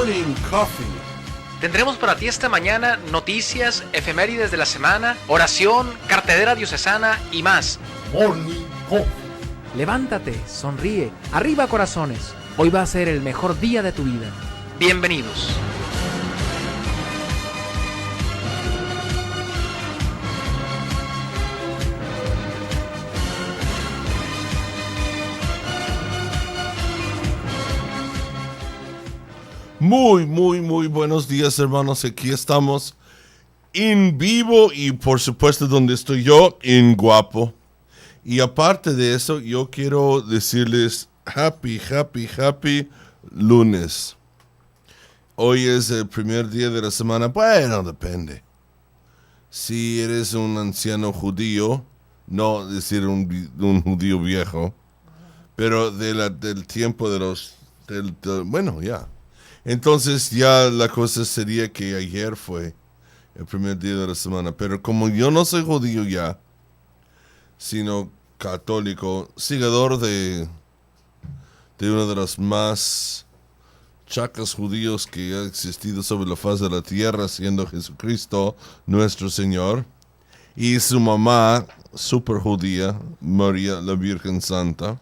Morning Coffee. Tendremos para ti esta mañana noticias, efemérides de la semana, oración, cartelera diocesana y más. Morning Coffee. Levántate, sonríe, arriba corazones. Hoy va a ser el mejor día de tu vida. Bienvenidos. Muy buenos días, hermanos. Aquí estamos en vivo y por supuesto donde estoy yo, en Guapo. Y aparte de eso, yo quiero decirles happy lunes. Hoy es el primer día de la semana. Bueno, depende. Si eres un anciano judío, no decir un judío viejo, pero del tiempo de los... bueno, ya. Entonces ya la cosa sería que ayer fue el primer día de la semana. Pero como yo no soy judío ya, sino católico, seguidor de uno de los más chacas judíos que ha existido sobre la faz de la tierra, siendo Jesucristo nuestro Señor, y su mamá, súper judía, María la Virgen Santa,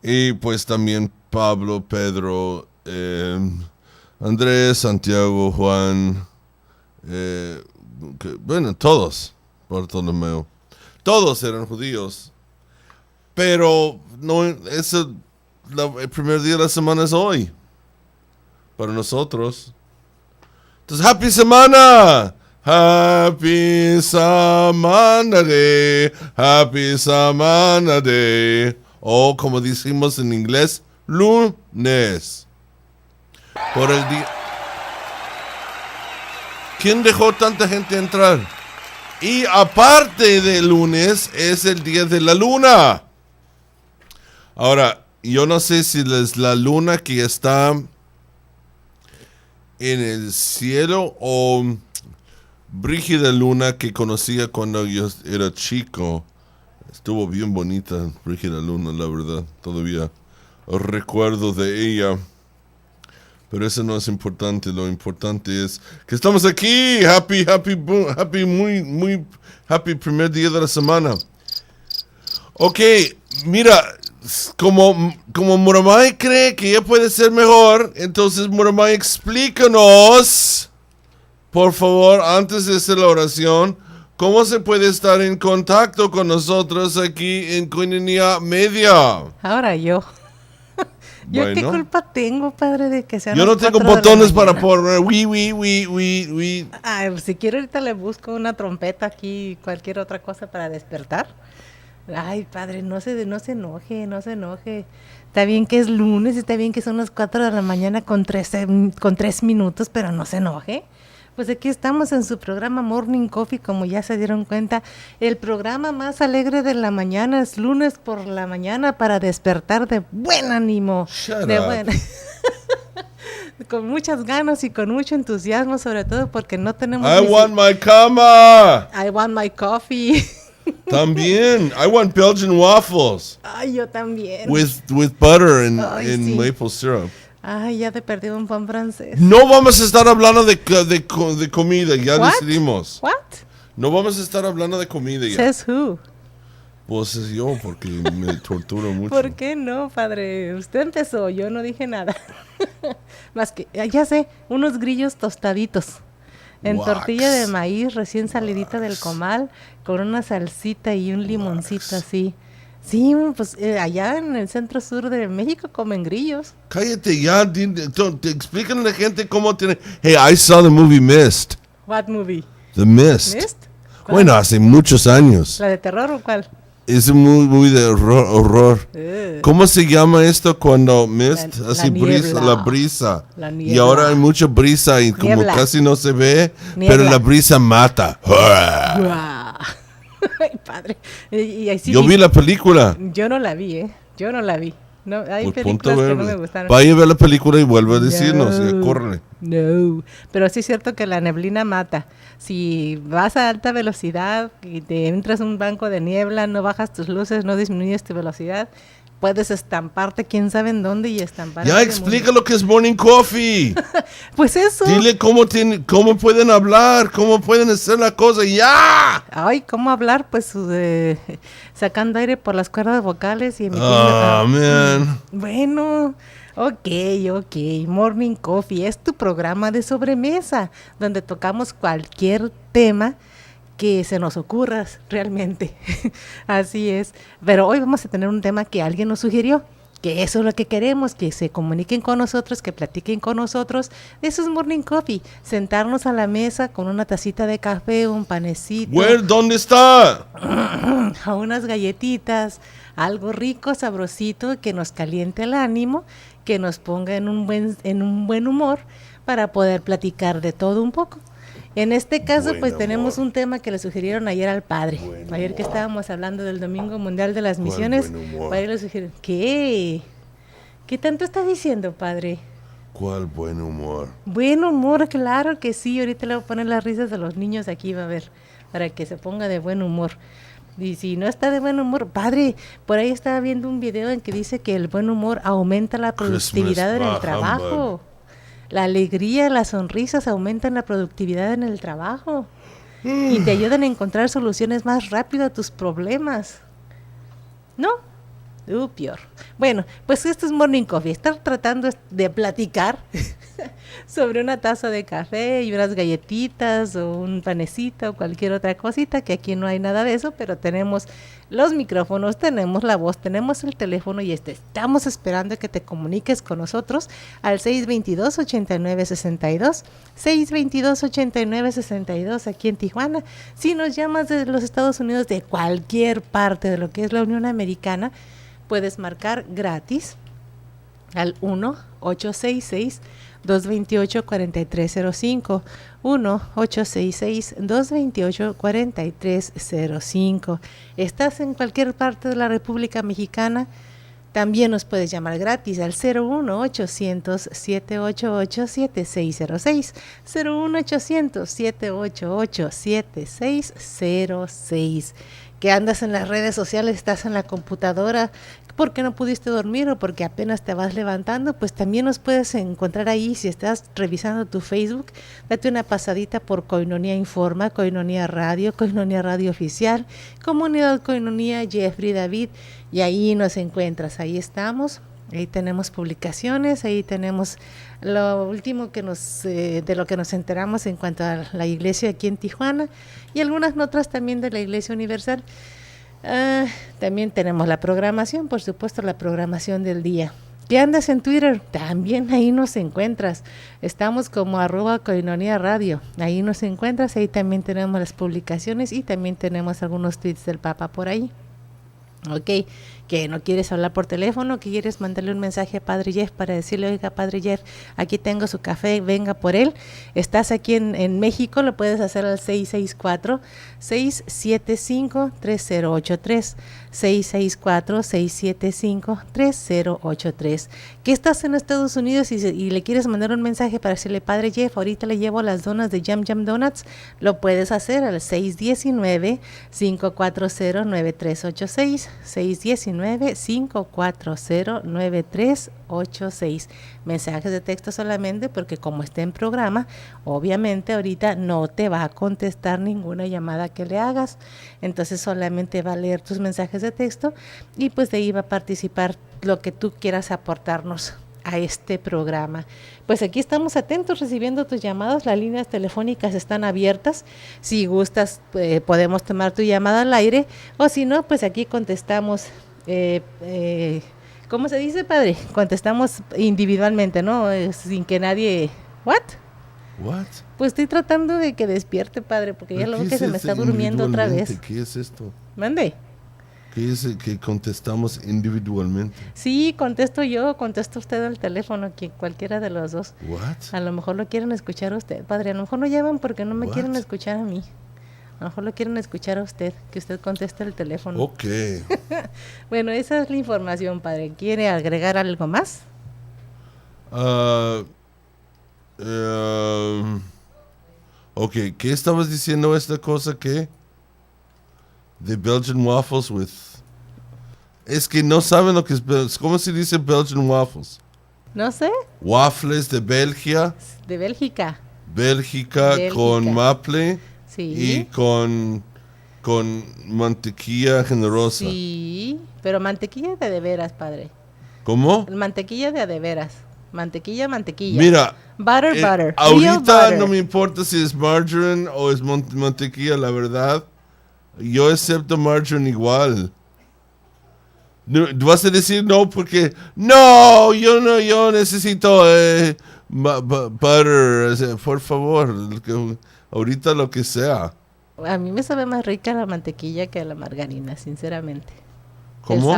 y pues también Pablo, Pedro, Andrés, Santiago, Juan, todos, Bartolomeo, todos eran judíos, pero no, el primer día de la semana es hoy, para nosotros. Entonces, ¡Happy Semana! ¡Happy Semana Day! ¡Happy Semana Day! O como decimos en inglés, lunes. Por el día. ¿Quién dejó tanta gente entrar? Y aparte de lunes, es el día de la luna. Ahora, yo no sé si es la luna que está en el cielo o Brígida Luna que conocía cuando yo era chico. Estuvo bien bonita Brígida Luna, la verdad. Todavía recuerdo de ella. Pero eso no es importante. Lo importante es que estamos aquí. Happy, muy happy primer día de la semana. Ok, mira, como Muramay cree que ya puede ser mejor, entonces Muramay, explícanos, por favor, antes de hacer la oración, cómo se puede estar en contacto con nosotros aquí en Koinonia Media. Ahora yo. ¿Yo bueno, qué culpa tengo, padre, de que sean yo no tengo botones para poner oui. Ay, si quiero ahorita le busco una trompeta aquí, cualquier otra cosa para despertar. Ay, padre, no se enoje. Está bien que es lunes, está bien que son las 4 de la mañana con 3 minutos, pero no se enoje. Pues aquí estamos en su programa Morning Coffee, como ya se dieron cuenta. El programa más alegre de la mañana es lunes por la mañana para despertar de buen ánimo. Con muchas ganas y con mucho entusiasmo, sobre todo porque no tenemos... I want my cama. I want my coffee. También. I want Belgian waffles. Ay, yo también. With butter and sí. maple syrup. Ay, ya te perdí un pan francés. No vamos a estar hablando de comida, ya What? decidimos. What? No vamos a estar hablando de comida ya. Says who? Pues es yo, porque me torturo mucho. ¿Por qué no, padre? Usted empezó, yo no dije nada. Más que, ya sé, unos grillos tostaditos. En Wax. Tortilla de maíz recién salidita del comal, con una salsita y un limoncito así. Sí, pues allá en el centro sur de México comen grillos. Cállate ya, te explican a la gente cómo tiene... Hey, I saw the movie Mist. What movie? The Mist. ¿Mist? ¿Cuál? Bueno, hace muchos años. ¿La de terror o cuál? Es un movie de horror. ¿Cómo se llama esto cuando Mist? Así brisa, la brisa. La niebla. Y ahora hay mucha brisa y como Niebla. casi no se ve, Niebla. pero la brisa mata. Guau. Ay, padre. Y así, Yo vi la película. Yo no la vi, Yo no la vi. No, hay Pues ponte a películas que verla. no me gustaron. Vaya a ver la película y vuelve a decirnos. No. Y córrele. No, pero sí es cierto que la neblina mata. Si vas a alta velocidad y te entras a un banco de niebla, no bajas tus luces, no disminuyes tu velocidad, puedes estamparte quién sabe en dónde y estampar. Ya explica lo que es morning coffee. Pues eso. Dile cómo pueden hablar, cómo pueden hacer la cosa. ¡Ya! Ay, ¿cómo hablar? Pues sacando aire por las cuerdas vocales y emitiendo. Man. Bueno, ok. Morning Coffee es tu programa de sobremesa, donde tocamos cualquier tema que se nos ocurra realmente. Así es. Pero hoy vamos a tener un tema que alguien nos sugirió, que eso es lo que queremos, que se comuniquen con nosotros, que platiquen con nosotros. Eso es Morning Coffee, sentarnos a la mesa con una tacita de café, un panecito. ¿Dónde está? A unas galletitas, algo rico, sabrosito, que nos caliente el ánimo, que nos ponga en un buen humor para poder platicar de todo un poco. En este caso, pues tenemos un tema que le sugirieron ayer al padre. Ayer que estábamos hablando del Domingo Mundial de las Misiones, padre le sugirieron, ¿qué? ¿Qué tanto está diciendo, padre? ¿Cuál buen humor? Buen humor, claro que sí. Ahorita le voy a poner las risas de los niños aquí, va a ver, para que se ponga de buen humor. Y si no está de buen humor, padre, por ahí estaba viendo un video en que dice que el buen humor aumenta la productividad en el trabajo. La alegría, las sonrisas aumentan la productividad en el trabajo y te ayudan a encontrar soluciones más rápido a tus problemas. ¿No? Peor. Bueno, pues esto es Morning Coffee. Estar tratando de platicar sobre una taza de café y unas galletitas o un panecito o cualquier otra cosita, que aquí no hay nada de eso, pero tenemos los micrófonos, tenemos la voz, tenemos el teléfono y estamos esperando que te comuniques con nosotros al 622-8962, 622-8962 aquí en Tijuana. Si nos llamas de los Estados Unidos, de cualquier parte de lo que es la Unión Americana, puedes marcar gratis al 1-866-228-4305, 1-866-228-4305. Estás en cualquier parte de la República Mexicana, también nos puedes llamar gratis al 01800-788-7606, 01800-788-7606. Que andas en las redes sociales, estás en la computadora, porque no pudiste dormir o porque apenas te vas levantando, pues también nos puedes encontrar ahí. Si estás revisando tu Facebook, date una pasadita por Koinonia Informa, Koinonia Radio Oficial, Comunidad Koinonia, Jeffrey David, y ahí nos encuentras, ahí estamos. Ahí tenemos publicaciones, ahí tenemos lo último que de lo que nos enteramos en cuanto a la iglesia aquí en Tijuana y algunas notas también de la Iglesia Universal. También tenemos la programación, por supuesto, la programación del día. ¿Qué andas en Twitter? También ahí nos encuentras. Estamos como @Koinonia Radio. Ahí nos encuentras, ahí también tenemos las publicaciones y también tenemos algunos tweets del Papa por ahí. Ok, que no quieres hablar por teléfono, que quieres mandarle un mensaje a Padre Jeff para decirle, oiga, Padre Jeff, aquí tengo su café, venga por él. Estás aquí en México, lo puedes hacer al 664-675-3083, 664-675-3083. Que estás en Estados Unidos y le quieres mandar un mensaje para decirle, Padre Jeff, ahorita le llevo las donas de Yum Yum Donuts, lo puedes hacer al 619-540-9386, 619-540-9386. Mensajes de texto solamente, porque como está en programa, obviamente ahorita no te va a contestar ninguna llamada que le hagas, entonces solamente va a leer tus mensajes de texto y pues de ahí va a participar lo que tú quieras aportarnos a este programa. Pues aquí estamos atentos recibiendo tus llamadas, las líneas telefónicas están abiertas, si gustas podemos tomar tu llamada al aire, o si no, pues aquí contestamos, ¿cómo se dice, padre? Contestamos individualmente, ¿no? Sin que nadie... ¿What? Pues estoy tratando de que despierte, padre, porque ya lo veo que se me está durmiendo otra vez. ¿Qué es esto? Mande. ¿Qué es el que contestamos individualmente? Sí, contesto yo, contesta usted al teléfono, cualquiera de los dos. What? A lo mejor lo quieren escuchar a usted, padre, a lo mejor no llaman porque no me quieren escuchar a mí. A lo mejor lo quieren escuchar a usted, que usted conteste el teléfono. Ok. Bueno, esa es la información, padre. ¿Quiere agregar algo más? Ok, ¿qué estabas diciendo esta cosa que? The Belgian waffles with Es que no saben lo que es. ¿Cómo se dice Belgian waffles? No sé, Waffles de Bélgica. de Bélgica. Bélgica con maple Sí. y con mantequilla generosa. Sí, pero mantequilla de veras, padre. ¿Cómo? Mantequilla de veras. Mantequilla. Mira, Butter. ahorita Real butter. no me importa si es margarine o es mantequilla, la verdad. Yo acepto margarine igual. No, vas a decir no porque no, yo necesito butter, o sea, por favor, ahorita lo que sea. A mí me sabe más rica la mantequilla que la margarina, sinceramente. ¿Cómo?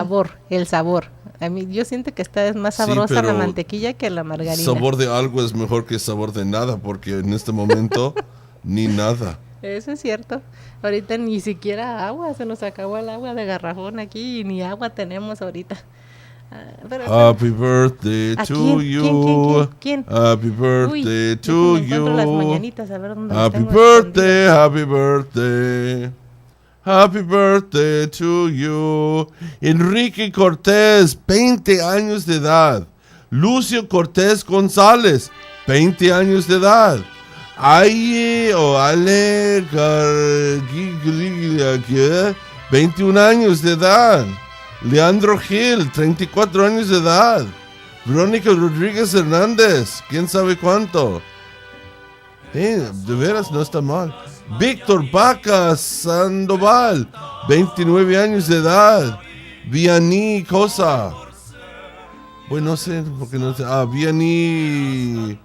El sabor. A mí yo siento que esta es más Sí, sabrosa la pero mantequilla que la margarina. Sabor de algo es mejor que sabor de nada porque en este momento ni nada. Eso es cierto. Ahorita ni siquiera agua, se nos acabó el agua de garrafón aquí y ni agua tenemos ahorita. Pero Happy birthday ¿A to quién? you. ¿Quién? Happy birthday to déjame encuentro las you. mañanitas, a ver dónde las Happy tengo birthday, escondidas. happy birthday. Happy birthday to you. Enrique Cortés, 20 años de edad. Lucio Cortés González, 20 años de edad. Aye o Ale 21 años de edad. Leandro Gil, 34 años de edad. Verónica Rodríguez Hernández, quién sabe cuánto. De veras no está mal. Víctor Vaca Sandoval, 29 años de edad. Vianney Cosa. Bueno, no sé, porque no sé. Vianney.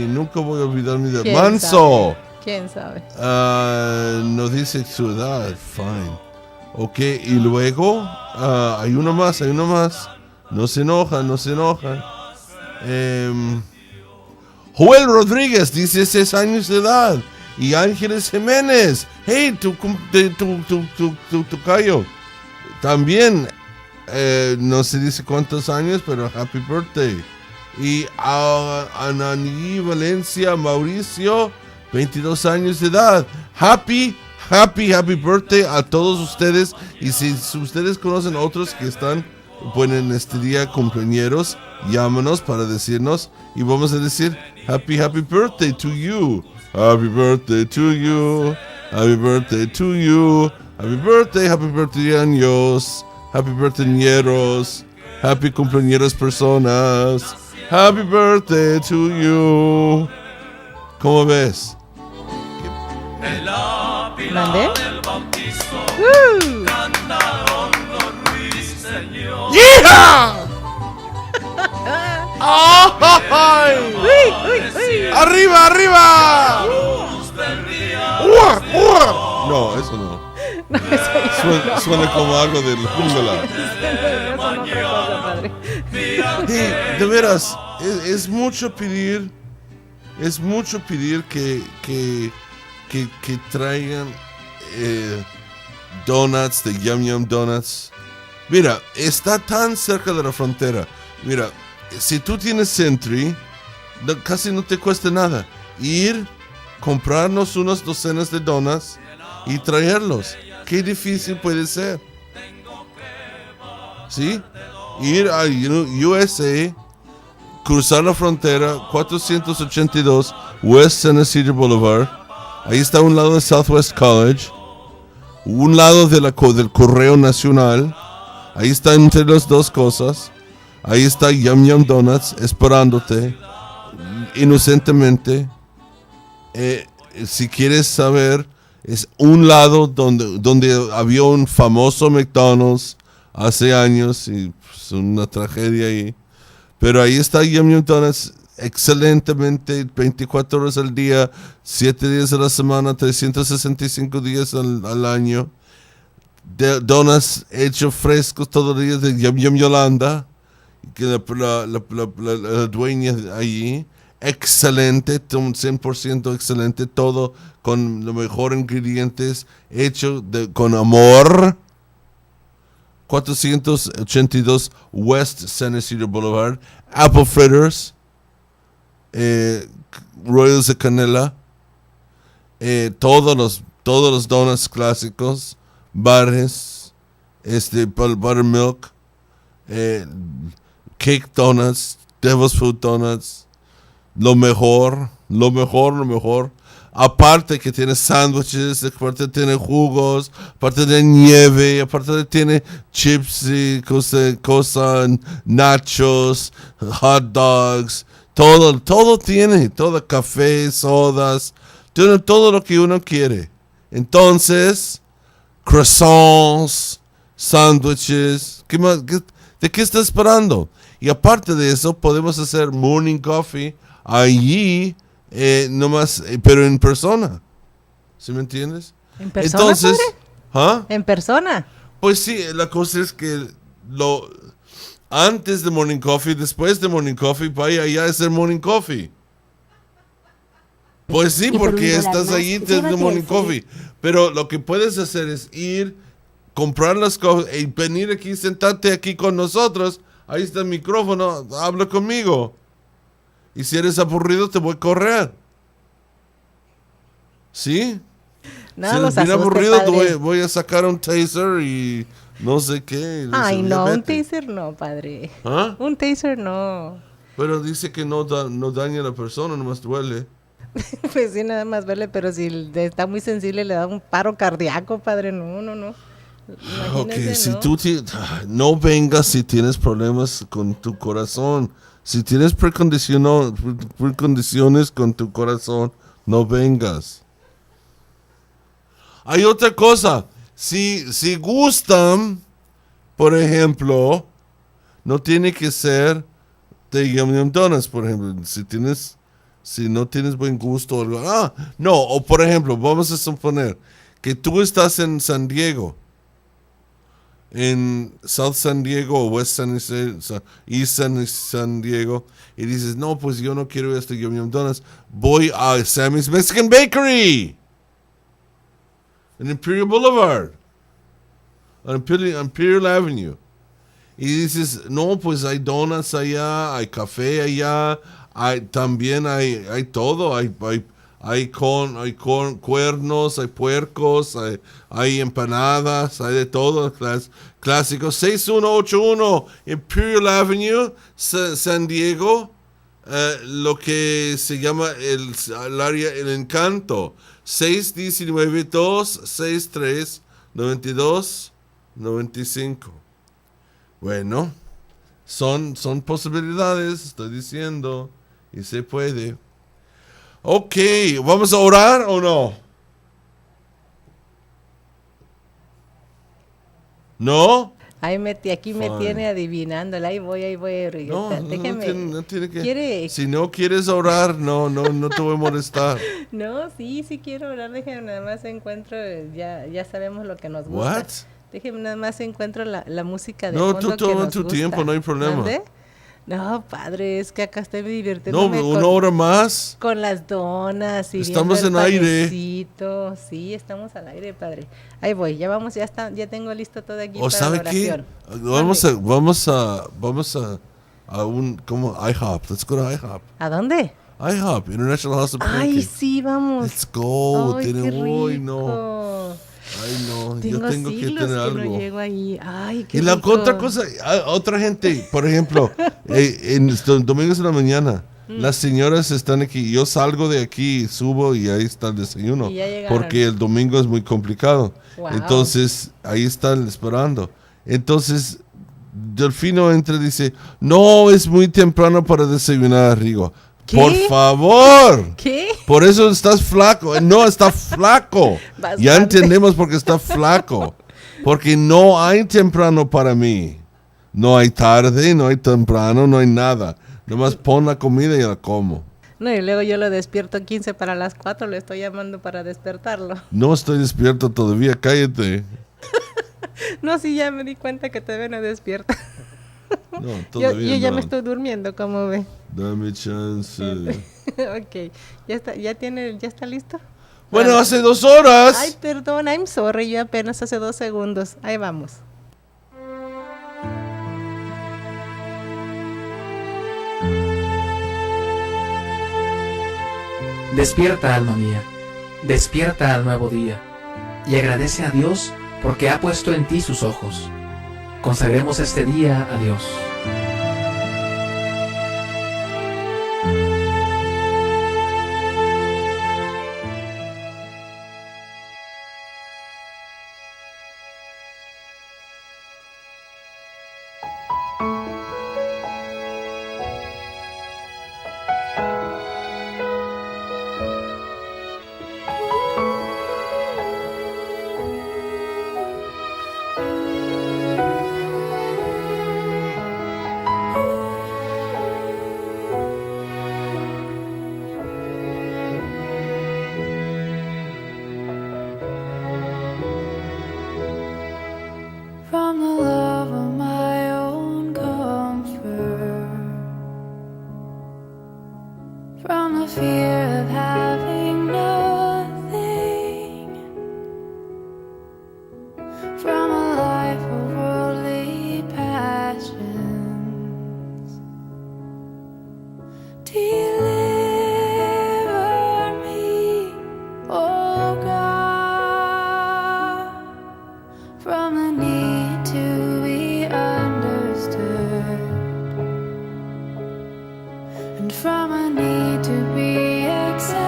Nunca voy a olvidar mi edad. ¿Quién Manso. ¿Quién sabe? No dice su edad. Fine. Ok, y luego hay uno más. No se enojan. Joel Rodríguez, 16 años de edad. Y Ángeles Jiménez. Hey, tu callo. También, no se dice cuántos años, pero happy birthday. Y Ananí Valencia Mauricio, 22 años de edad. Happy birthday a todos ustedes. Y si ustedes conocen otros que están en este día cumpleañeros, llámanos para decirnos y vamos a decir happy birthday to you. Happy birthday to you. Happy birthday to you. Happy birthday años. Happy birthday ñeros. Happy cumpleañeros personas. Happy birthday to you. ¿Cómo ves? ¿Mandé? ¡Hija! ¡Ay! ¡Arriba! ¡Ua! No, eso no. Suena como algo de la jungla. De veras, es mucho pedir. Es mucho pedir que traigan donuts de Yum Yum Donuts. Mira, está tan cerca de la frontera. Mira, si tú tienes Sentry, casi no te cuesta nada. Ir, comprarnos unas docenas de donuts y traerlos. Qué difícil puede ser. ¿Sí? Ir a USA, cruzar la frontera, 482 West Tennessee Boulevard. Ahí está un lado de Southwest College, un lado del Correo Nacional. Ahí está entre las dos cosas. Ahí está Yum Yum Donuts esperándote inocentemente. Si quieres saber, es un lado donde había un famoso McDonald's hace años y pues, una tragedia ahí. Pero ahí está Yum Yum Donuts excelentemente, 24 horas al día, 7 días a la semana, 365 días al año. Donuts hechos frescos todos los días de Yum Yum Yolanda, que la dueña allí. Excelente, 100% excelente, todo con los mejores ingredientes, hecho con amor. 482 West Tennessee Boulevard. Apple Fritters, Royals de canela, todos los todos los donuts clásicos, bares, buttermilk, cake donuts, devil's food donuts, lo mejor. Aparte que tiene sándwiches, aparte tiene jugos, aparte de nieve, aparte tiene chips y cosa, nachos, hot dogs, todo tiene, todo café, sodas, tiene todo lo que uno quiere. Entonces, croissants, sándwiches, ¿qué más? ¿De qué estás esperando? Y aparte de eso, podemos hacer morning coffee allí, nomás, pero en persona. ¿Sí me entiendes? ¿En persona, Entonces, padre? ¿En persona? Pues sí, la cosa es que antes de morning coffee, después de morning coffee, vaya allá a hacer morning coffee. Pues sí, porque estás allí de morning coffee. Pero lo que puedes hacer es ir, comprar las cosas y venir aquí, sentarte aquí con nosotros. Ahí está el micrófono, habla conmigo. Y si eres aburrido, te voy a correr. ¿Sí? No, si los eres bien asuste, aburrido, padre. voy a sacar un taser y no sé qué. Ay, no, un vete. taser no, padre. ¿Ah? Un taser no. Pero dice que no daña a la persona, nomás duele. Pues sí, nada más duele, pero si está muy sensible le da un paro cardíaco, padre. No. Ok, Imagínese, si ¿no? tú no vengas si tienes problemas con tu corazón. Si tienes precondiciones con tu corazón, no vengas. Hay otra cosa. Si gustan, por ejemplo, no tiene que ser de Yum Yum Donuts, por ejemplo. Si no tienes buen gusto o algo. No, o por ejemplo, vamos a suponer que tú estás en San Diego, en South San Diego o East San Diego, y dices, no, pues yo no quiero Yum Yum Donuts, voy a Sammy's Mexican Bakery en Imperial Boulevard, en Imperial Avenue. Y dices, no, pues hay donuts allá, hay café allá, también hay todo, hay cuernos, hay puercos, hay empanadas, hay de todo, clásicos. 6181 Imperial Avenue, San Diego, lo que se llama el área El Encanto. 619-263-9295. Bueno, son posibilidades, estoy diciendo, y se puede. Ok, ¿vamos a orar o no? ¿No? Aquí me Fine. tiene adivinándola. Ahí voy, Rigueta. No, Déjeme. no tiene que. ¿Quiere? Si no quieres orar, no te voy a molestar. No, sí quiero hablar. Déjeme nada más encuentro. Ya sabemos lo que nos gusta. What? Déjeme nada más encuentro la música de No, fondo tú que toma nos tu gusta. tiempo, no hay problema. ¿Mande? No, padre, es que acá estoy No, divirtiéndome una hora más. con las donas y Estamos viendo el en aire. panecito. Sí, estamos al aire, padre. Ahí voy, ya tengo listo todo aquí ¿O para sabe la qué? oración. Vamos a un como IHOP. Let's go to IHOP. ¿A dónde? IHOP, International House of Ay, Bacon. sí, vamos. Let's go. Ay, Tiene qué rico. hoy, no. Ay, no, yo tengo que siglos tener que algo. no llego ahí. Ay, qué Y la rico. otra cosa, otra gente, por ejemplo, en estos domingos de la mañana, las señoras están aquí. Yo salgo de aquí, subo y ahí está el desayuno. Y ya llegaron. Porque el domingo es muy complicado. Wow. Entonces, ahí están esperando. Entonces, Delfino entra y dice, no, es muy temprano para desayunar, Rigo. ¿Qué? Por favor. ¿Qué? Por eso estás flaco. No, está flaco. Bastante. Ya entendemos por qué está flaco. Porque no hay temprano para mí. No hay tarde, no hay temprano, no hay nada. Nomás pon la comida y la como. No, y luego yo lo despierto 15 para las 4, le estoy llamando para despertarlo. No estoy despierto todavía, cállate. No, sí, ya me di cuenta que todavía no despierta. No, Yo todavía ya no. me estoy durmiendo, como ve. Dame chance. Ok, ya está listo. Bueno, Vale. hace 2 horas. Ay, perdón, I'm sorry, yo apenas hace 2 segundos. Ahí vamos. Despierta, alma mía, despierta al nuevo día. y agradece a Dios porque ha puesto en ti sus ojos. Consagremos este día a Dios. From the love of my own comfort, from the fear of having nothing, from a life of worldly passions. Deliver me, oh God, from the need to be understood, and from a need to be accepted,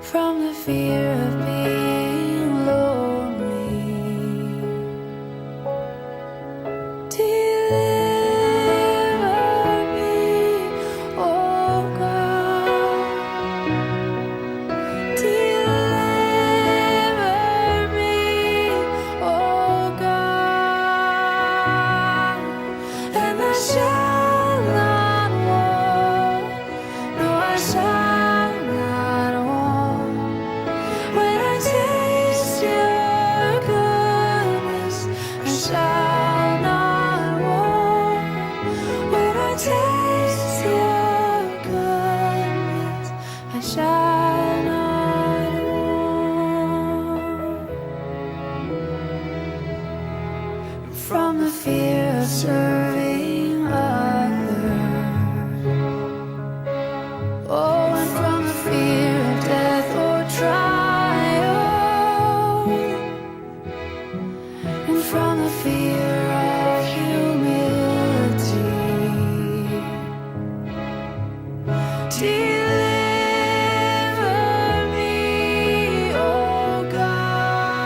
from the fear of being lonely. Deliver me, oh God. Deliver me, oh God, and I shall not want, no, I shall not want. When I taste your goodness, I shall not want. When I taste your goodness, I shall not want. From the fear of serving others, oh, and from the fear of death or trial, and from the fear of humility. Deliver me, oh God.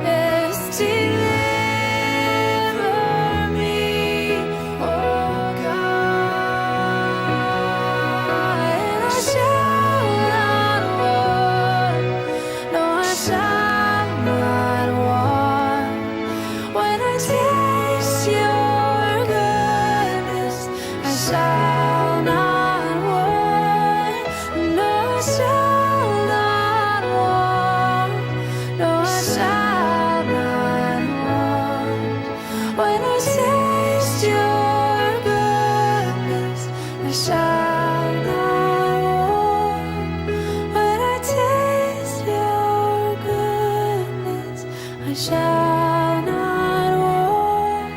Yes, deliver me, oh God. And I shall not want, no, I shall not want. When I taste your goodness, I shall not want. No, I shall not want. No, I shall not want. When I taste your goodness, I shall not want. When I taste your goodness, I shall not want.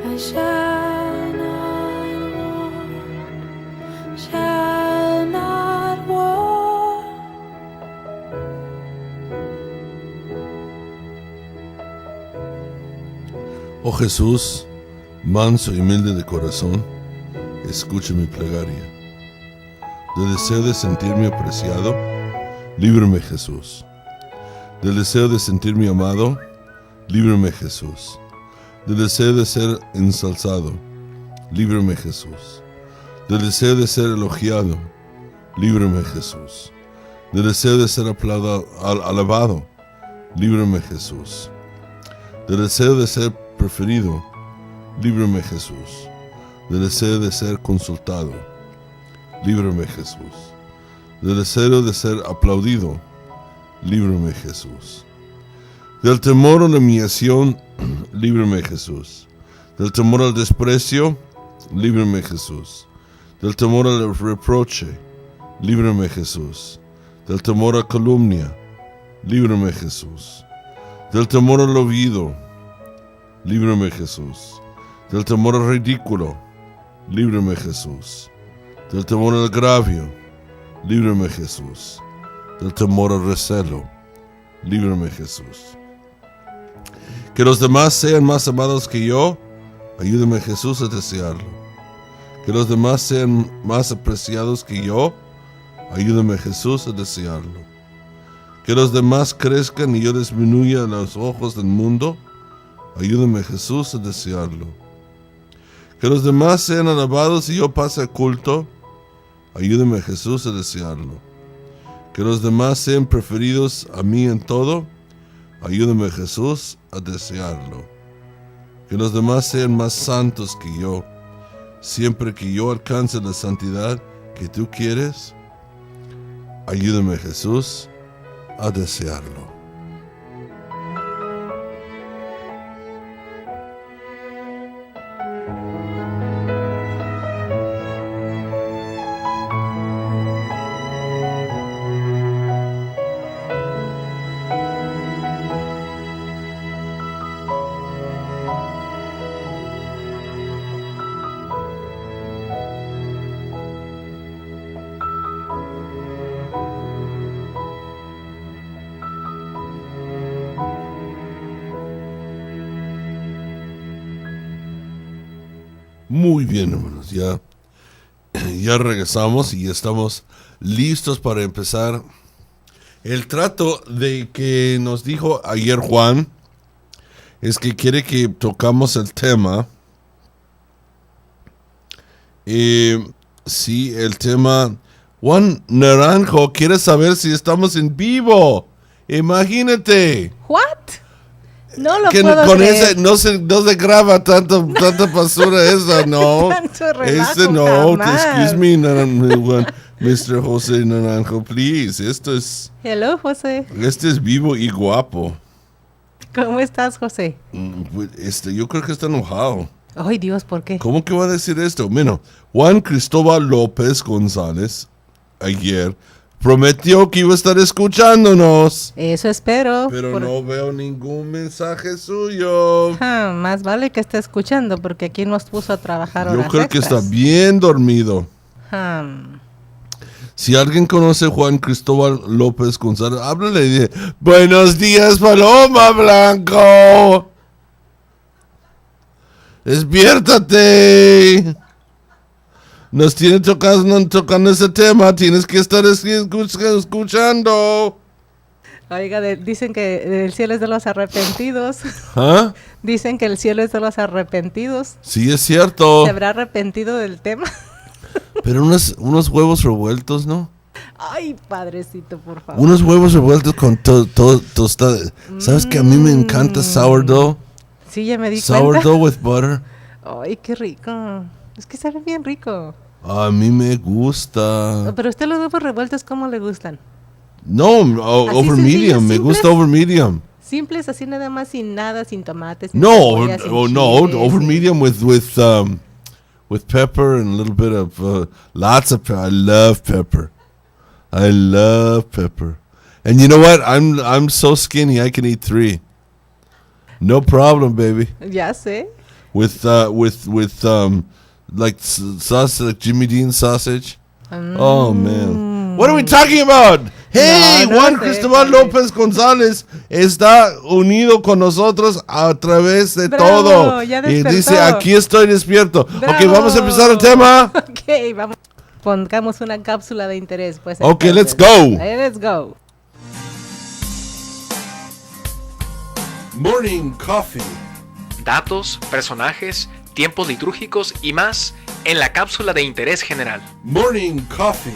I shall not want. Shall not want. Oh Jesús, manso y humilde de corazón, escucha mi plegaria. Del deseo de sentirme apreciado, líbrame Jesús. Del deseo de sentirme amado, líbrame Jesús. Del deseo de ser ensalzado, líbrame Jesús. Del deseo de ser elogiado, líbrame Jesús. Del deseo de ser alabado, líbrame Jesús. Del deseo de ser preferido, líbrame Jesús. Del deseo de ser consultado, líbrame Jesús. Del deseo de ser aplaudido, líbrame Jesús. Del temor a la humillación, líbrame Jesús. Del temor al desprecio, líbrame Jesús. Del temor al reproche, líbrame Jesús. Del temor a calumnia, líbrame Jesús. Del temor al olvido, líbrame Jesús. Del temor al ridículo, líbrame Jesús. Del temor al agravio, Líbrame, Jesús. Del temor al recelo. Líbrame, Jesús. Que los demás sean más amados que yo. Ayúdame, Jesús, a desearlo. Que los demás sean más apreciados que yo. Ayúdame, Jesús, a desearlo. Que los demás crezcan y yo disminuya a los ojos del mundo. Ayúdame, Jesús, a desearlo. Que los demás sean alabados y yo pase culto. Ayúdame, Jesús, a desearlo. Que los demás sean preferidos a mí en todo. Ayúdame, Jesús, a desearlo. Que los demás sean más santos que yo. Siempre que yo alcance la santidad que tú quieres, ayúdame, Jesús, a desearlo. Muy bien, hermanos, ya regresamos y estamos listos para empezar el trato de que nos dijo ayer Juan. Es que quiere que tocamos el tema. Sí, el tema. Juan Naranjo quiere saber si estamos en vivo. Imagínate. What? No lo Que puedo con creer. ese no se graba tanta basura esa, no. Tanto relajo, Este no, jamás. excuse me, Mr. José Naranjo, please. Hello, José. Este es vivo y guapo. ¿Cómo estás, José? Yo creo que está enojado. Ay, Dios, ¿por qué? ¿Cómo que va a decir esto? Bueno, Juan Cristóbal López González ayer prometió que iba a estar escuchándonos. Eso espero. Pero no veo ningún mensaje suyo. Más vale que esté escuchando porque aquí nos puso a trabajar horas Yo creo que está extras. bien dormido. Hmm. Si alguien conoce a Juan Cristóbal López González, háblale y dice, buenos días, Paloma Blanco. Despiértate. Nos tiene tocando ese tema, tienes que estar escuchando. Oiga, dicen que el cielo es de los arrepentidos. ¿Ah? Dicen que el cielo es de los arrepentidos. Sí, es cierto. ¿Se habrá arrepentido del tema? Pero unos huevos revueltos, ¿no? Ay, padrecito, por favor. Unos huevos revueltos con tostada. ¿Sabes que a mí me encanta sourdough? Sí, ya me di cuenta. Sourdough with butter. Ay, qué rico. Es que sabe bien rico. A mí me gusta. Pero a usted los huevos revueltos, ¿cómo le gustan? No, over sencillos, medium. Me simples. gusta over medium. Simples, así nada más, sin nada, sin tomates. Sin No, cebolla, sin chiles, over sin- medium with pepper and a little bit of lots of pepper. I love pepper. I love pepper. And you know what? I'm so skinny I can eat 3. No problem, baby. Ya sé. With like sausage, like Jimmy Dean sausage. Oh man, what are we talking about? Hey, No Juan sé, Cristóbal padre. López González está unido con nosotros a través de Bravo, todo. ya Y despertó. dice, aquí estoy despierto. Ok, Bravo. vamos a empezar el tema. Ok, vamos. Pongamos una cápsula de interés, pues. Ok, let's entonces. go. Let's go. Morning coffee. Datos, personajes, tiempos litúrgicos y más en la cápsula de interés general. Morning coffee.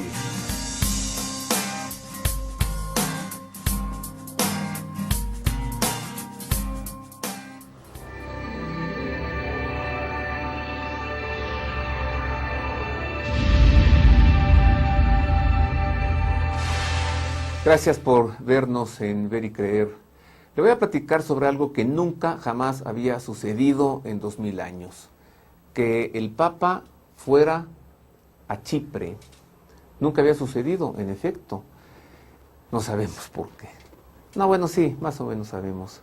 Gracias por vernos en Ver y Creer. Le voy a platicar sobre algo que nunca, jamás había sucedido en 2000 años. Que el Papa fuera a Chipre. Nunca había sucedido, en efecto. No sabemos por qué. No, bueno, sí, más o menos sabemos.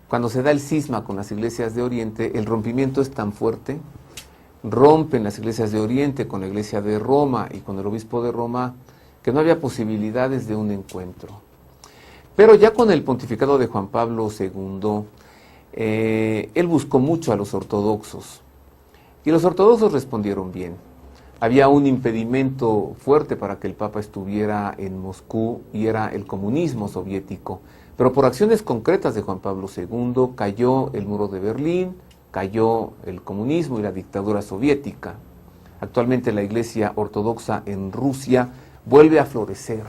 Cuando se da el cisma con las iglesias de Oriente, el rompimiento es tan fuerte. Rompen las iglesias de Oriente con la iglesia de Roma y con el obispo de Roma que no había posibilidades de un encuentro. Pero ya con el pontificado de Juan Pablo II, él buscó mucho a los ortodoxos, y los ortodoxos respondieron bien. Había un impedimento fuerte para que el Papa estuviera en Moscú, y era el comunismo soviético. Pero por acciones concretas de Juan Pablo II cayó el muro de Berlín, cayó el comunismo y la dictadura soviética. Actualmente la Iglesia Ortodoxa en Rusia vuelve a florecer.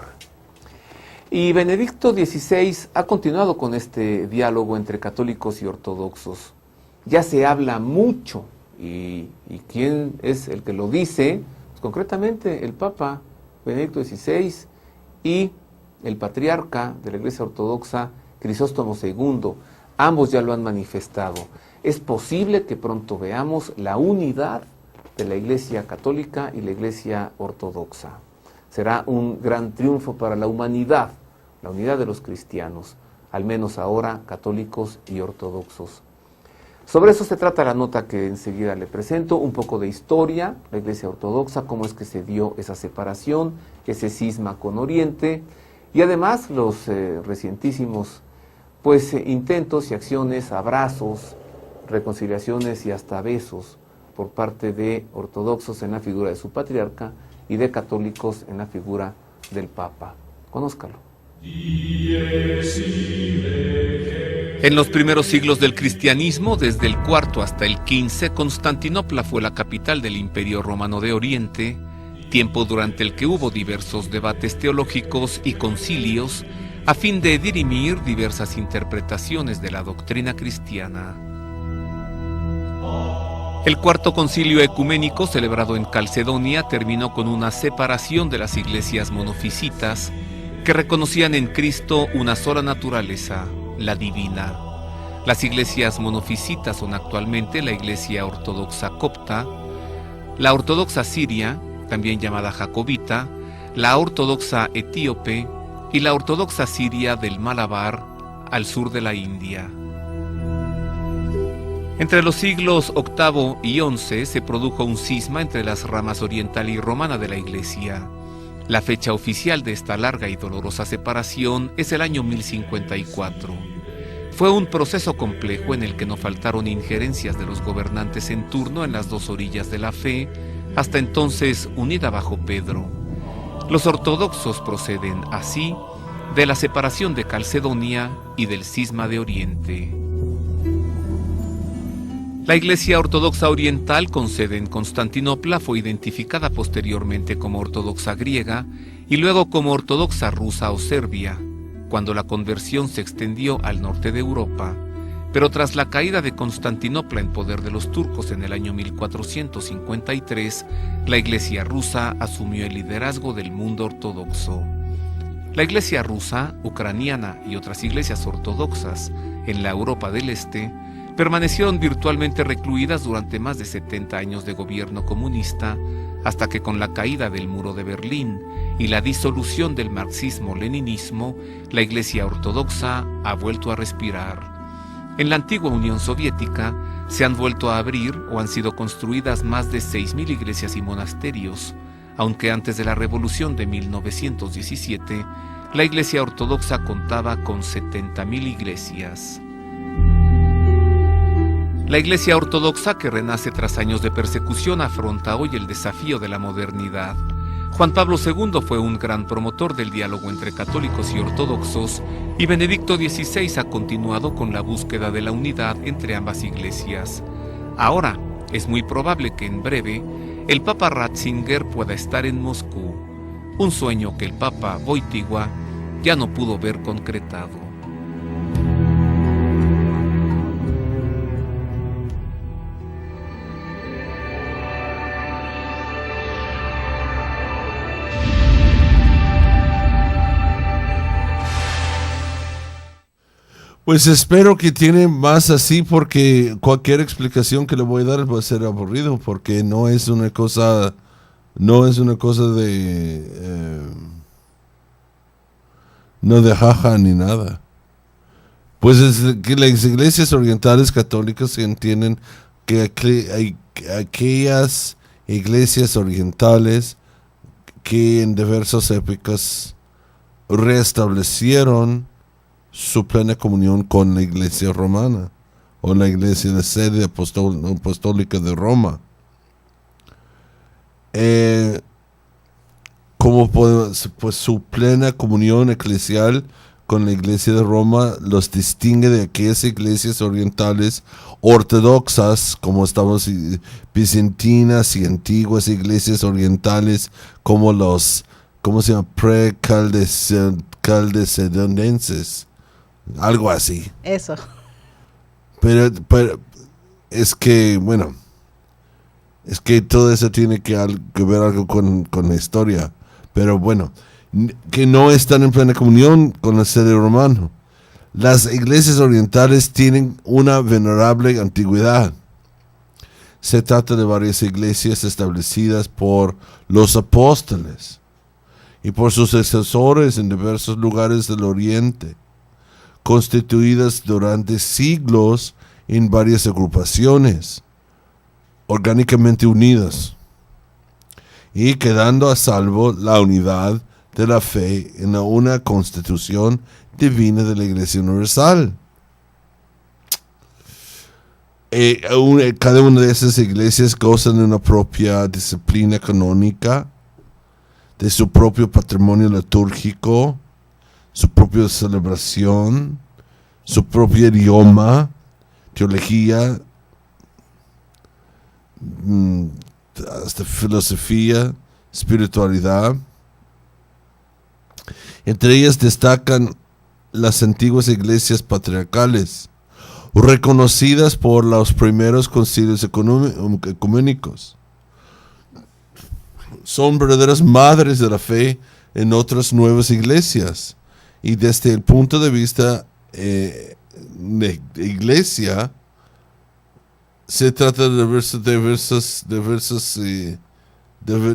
Y Benedicto XVI ha continuado con este diálogo entre católicos y ortodoxos. Ya se habla mucho, y ¿quién es el que lo dice? Pues concretamente el Papa Benedicto XVI y el patriarca de la Iglesia Ortodoxa, Crisóstomo II. Ambos ya lo han manifestado. Es posible que pronto veamos la unidad de la Iglesia Católica y la Iglesia Ortodoxa. Será un gran triunfo para la humanidad, la unidad de los cristianos, al menos ahora católicos y ortodoxos. Sobre eso se trata la nota que enseguida le presento, un poco de historia, la Iglesia Ortodoxa, cómo es que se dio esa separación, ese cisma con Oriente, y además los recientísimos intentos y acciones, abrazos, reconciliaciones y hasta besos por parte de ortodoxos en la figura de su patriarca y de católicos en la figura del Papa. Conózcalo. En los primeros siglos del cristianismo, desde el IV hasta el XV, Constantinopla fue la capital del Imperio Romano de Oriente, tiempo durante el que hubo diversos debates teológicos y concilios a fin de dirimir diversas interpretaciones de la doctrina cristiana. El cuarto concilio ecuménico, celebrado en Calcedonia, terminó con una separación de las iglesias monofisitas que reconocían en Cristo una sola naturaleza, la divina. Las iglesias monofisitas son actualmente la Iglesia Ortodoxa Copta, la Ortodoxa Siria, también llamada Jacobita, la Ortodoxa Etíope y la Ortodoxa Siria del Malabar, al sur de la India. Entre los siglos VIII y XI se produjo un cisma entre las ramas oriental y romana de la Iglesia. La fecha oficial de esta larga y dolorosa separación es el año 1054. Fue un proceso complejo en el que no faltaron injerencias de los gobernantes en turno en las dos orillas de la fe, hasta entonces unida bajo Pedro. Los ortodoxos proceden, así, de la separación de Calcedonia y del cisma de Oriente. La Iglesia Ortodoxa Oriental, con sede en Constantinopla, fue identificada posteriormente como Ortodoxa Griega y luego como Ortodoxa Rusa o Serbia, cuando la conversión se extendió al norte de Europa, pero tras la caída de Constantinopla en poder de los turcos en el año 1453, la Iglesia rusa asumió el liderazgo del mundo ortodoxo. La Iglesia rusa, ucraniana y otras iglesias ortodoxas en la Europa del Este permanecieron virtualmente recluidas durante más de 70 años de gobierno comunista, hasta que con la caída del muro de Berlín y la disolución del marxismo-leninismo, la Iglesia Ortodoxa ha vuelto a respirar. En la antigua Unión Soviética se han vuelto a abrir o han sido construidas más de 6.000 iglesias y monasterios, aunque antes de la Revolución de 1917, la Iglesia Ortodoxa contaba con 70.000 iglesias. La Iglesia Ortodoxa, que renace tras años de persecución, afronta hoy el desafío de la modernidad. Juan Pablo II fue un gran promotor del diálogo entre católicos y ortodoxos, y Benedicto XVI ha continuado con la búsqueda de la unidad entre ambas iglesias. Ahora, es muy probable que en breve el Papa Ratzinger pueda estar en Moscú, un sueño que el Papa Wojtyła ya no pudo ver concretado. Pues espero que tiene más así, porque cualquier explicación que le voy a dar va a ser aburrido, porque no es una cosa de no de jaja ni nada. Pues es que las iglesias orientales católicas entienden que aquellas iglesias orientales que en diversas épocas restablecieron su plena comunión con la Iglesia romana o la Iglesia de sede apostólica de Roma. Pues su plena comunión eclesial con la Iglesia de Roma los distingue de aquellas iglesias orientales ortodoxas, como estamos, bizantinas y antiguas iglesias orientales, como los, ¿cómo se llama? Caldecedonenses, algo así. Eso. Pero es que, bueno, es que todo eso tiene que ver algo con la historia. Pero bueno, que no están en plena comunión con el sede romano. Las iglesias orientales tienen una venerable antigüedad. Se trata de varias iglesias establecidas por los apóstoles y por sus sucesores en diversos lugares del Oriente, constituidas durante siglos en varias agrupaciones, orgánicamente unidas, y quedando a salvo la unidad de la fe en una constitución divina de la Iglesia Universal. Cada una de esas iglesias gozan de una propia disciplina canónica, de su propio patrimonio litúrgico, su propia celebración, su propio idioma, teología, hasta filosofía, espiritualidad. Entre ellas destacan las antiguas iglesias patriarcales, reconocidas por los primeros concilios ecuménicos. Son verdaderas madres de la fe en otras nuevas iglesias. Y desde el punto de vista de iglesia, se trata de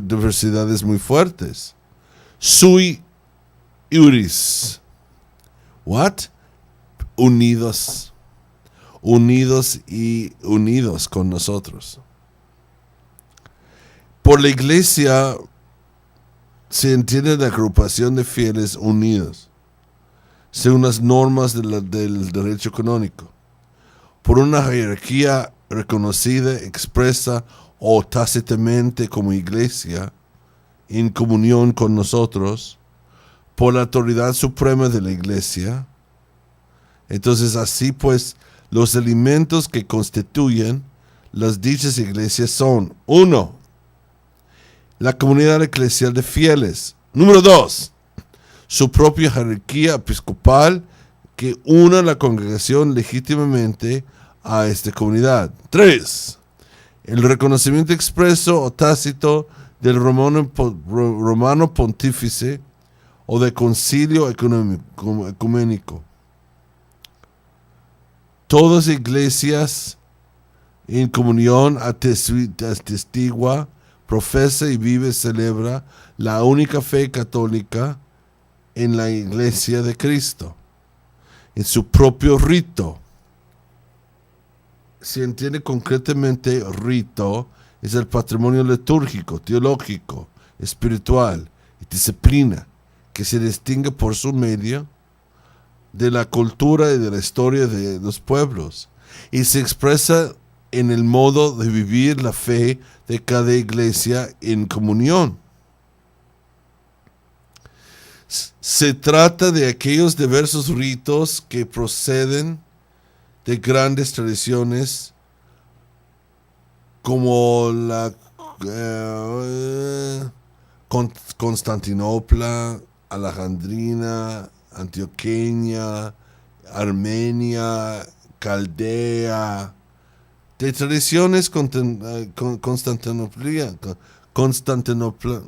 diversidades muy fuertes. Sui iuris. What? Unidos con nosotros. Por la iglesia se entiende la agrupación de fieles unidos según las normas del derecho canónico, por una jerarquía reconocida, expresa o tácitamente como iglesia, en comunión con nosotros, por la autoridad suprema de la iglesia. Entonces, así pues, los elementos que constituyen las dichas iglesias son: 1. La comunidad eclesial de fieles. Número 2. Su propia jerarquía episcopal que una la congregación legítimamente a esta comunidad. 3. El reconocimiento expreso o tácito del romano pontífice o de concilio ecuménico. Todas iglesias en comunión atestigua, profesa y vive, celebra la única fe católica en la iglesia de Cristo, en su propio rito. Se entiende concretamente rito es el patrimonio litúrgico, teológico, espiritual y disciplina que se distingue por su medio de la cultura y de la historia de los pueblos y se expresa en el modo de vivir la fe de cada iglesia en comunión. Se trata de aquellos diversos ritos que proceden de grandes tradiciones como la Constantinopla, Alejandrina, Antioqueña, Armenia, Caldea, de tradiciones Constantinopla,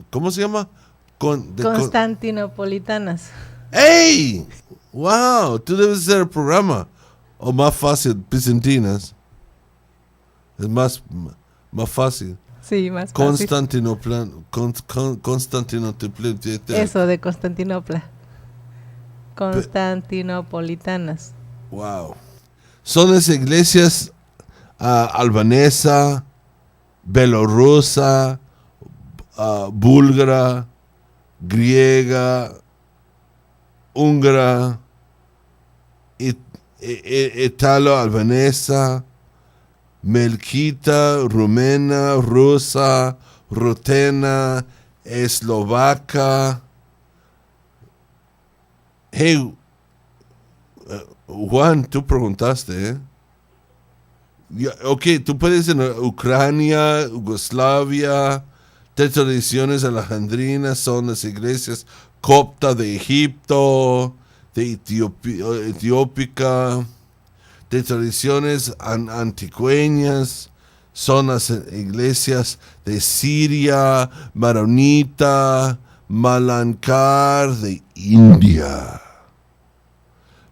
¿cómo se llama? Constantinopolitanas. ¡Ey! ¡Wow! Tú debes hacer el programa. O más fácil, bizantinas. Es más fácil. Sí, más fácil. Constantinopla. Eso, de Constantinopla. Constantinopolitanas. Wow. Son las iglesias albanesa, belorrusa, búlgara, griega, húngara, italo-albanesa, melquita, rumena, rusa, rutena, eslovaca. Hey, Juan, tú preguntaste, ¿eh? Ok, tú puedes en Ucrania, Yugoslavia, de tradiciones alejandrinas son las iglesias copta de Egipto, de Etiópica, de tradiciones anticueñas son las iglesias de Siria, Maronita, Malankar, de India.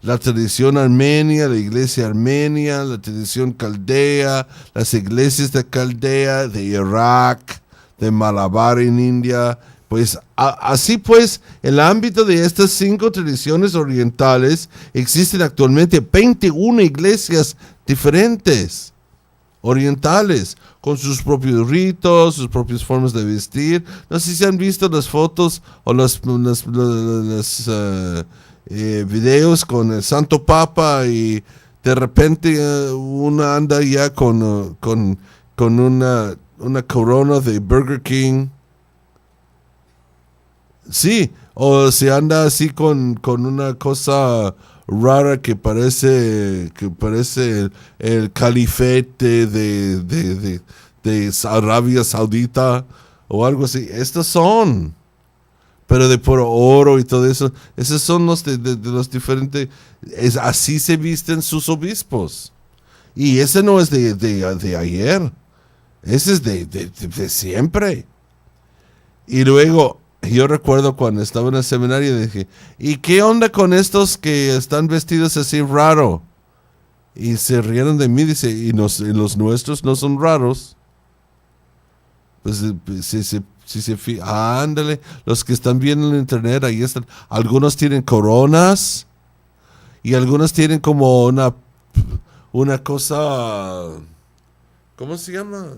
La tradición armenia, la iglesia armenia, la tradición caldea, las iglesias de Caldea, de Irak, de Malabar en India. Pues así pues, en el ámbito de estas 5 tradiciones orientales existen actualmente 21 iglesias diferentes, orientales, con sus propios ritos, sus propias formas de vestir. No sé si han visto las fotos o los videos con el Santo Papa y de repente una anda ya con una corona de Burger King. Sí, o se anda así con una cosa rara que parece el califete de Arabia Saudita o algo así. Estos son, pero de puro oro y todo eso. Esos son los de los diferentes. Así se visten sus obispos. Y ese no es de ayer. Ese es de siempre. Y luego, yo recuerdo cuando estaba en el seminario, dije, ¿y qué onda con estos que están vestidos así raro? Y se rieron de mí, dice, ¿y los nuestros no son raros? Pues ándale, los que están viendo en internet, ahí están. Algunos tienen coronas y algunos tienen como una cosa, ¿cómo se llama?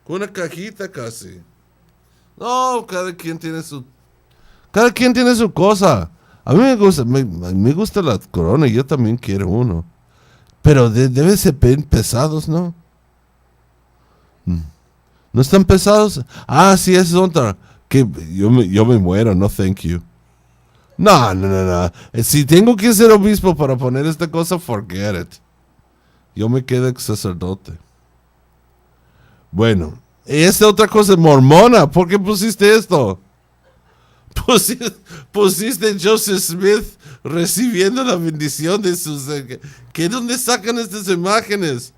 Una cajita casi. No, cada quien tiene su cosa. A mí me gusta la corona y yo también quiero uno. Pero debe ser pesados, ¿no? ¿No están pesados? Ah, sí, esa es otra. Que yo me muero, no thank you. No. Si tengo que ser obispo para poner esta cosa, forget it. Yo me quedo sacerdote. Bueno, esta otra cosa mormona. ¿Por qué pusiste esto? Pusiste Joseph Smith recibiendo la bendición de sus... ¿Dónde sacan estas imágenes?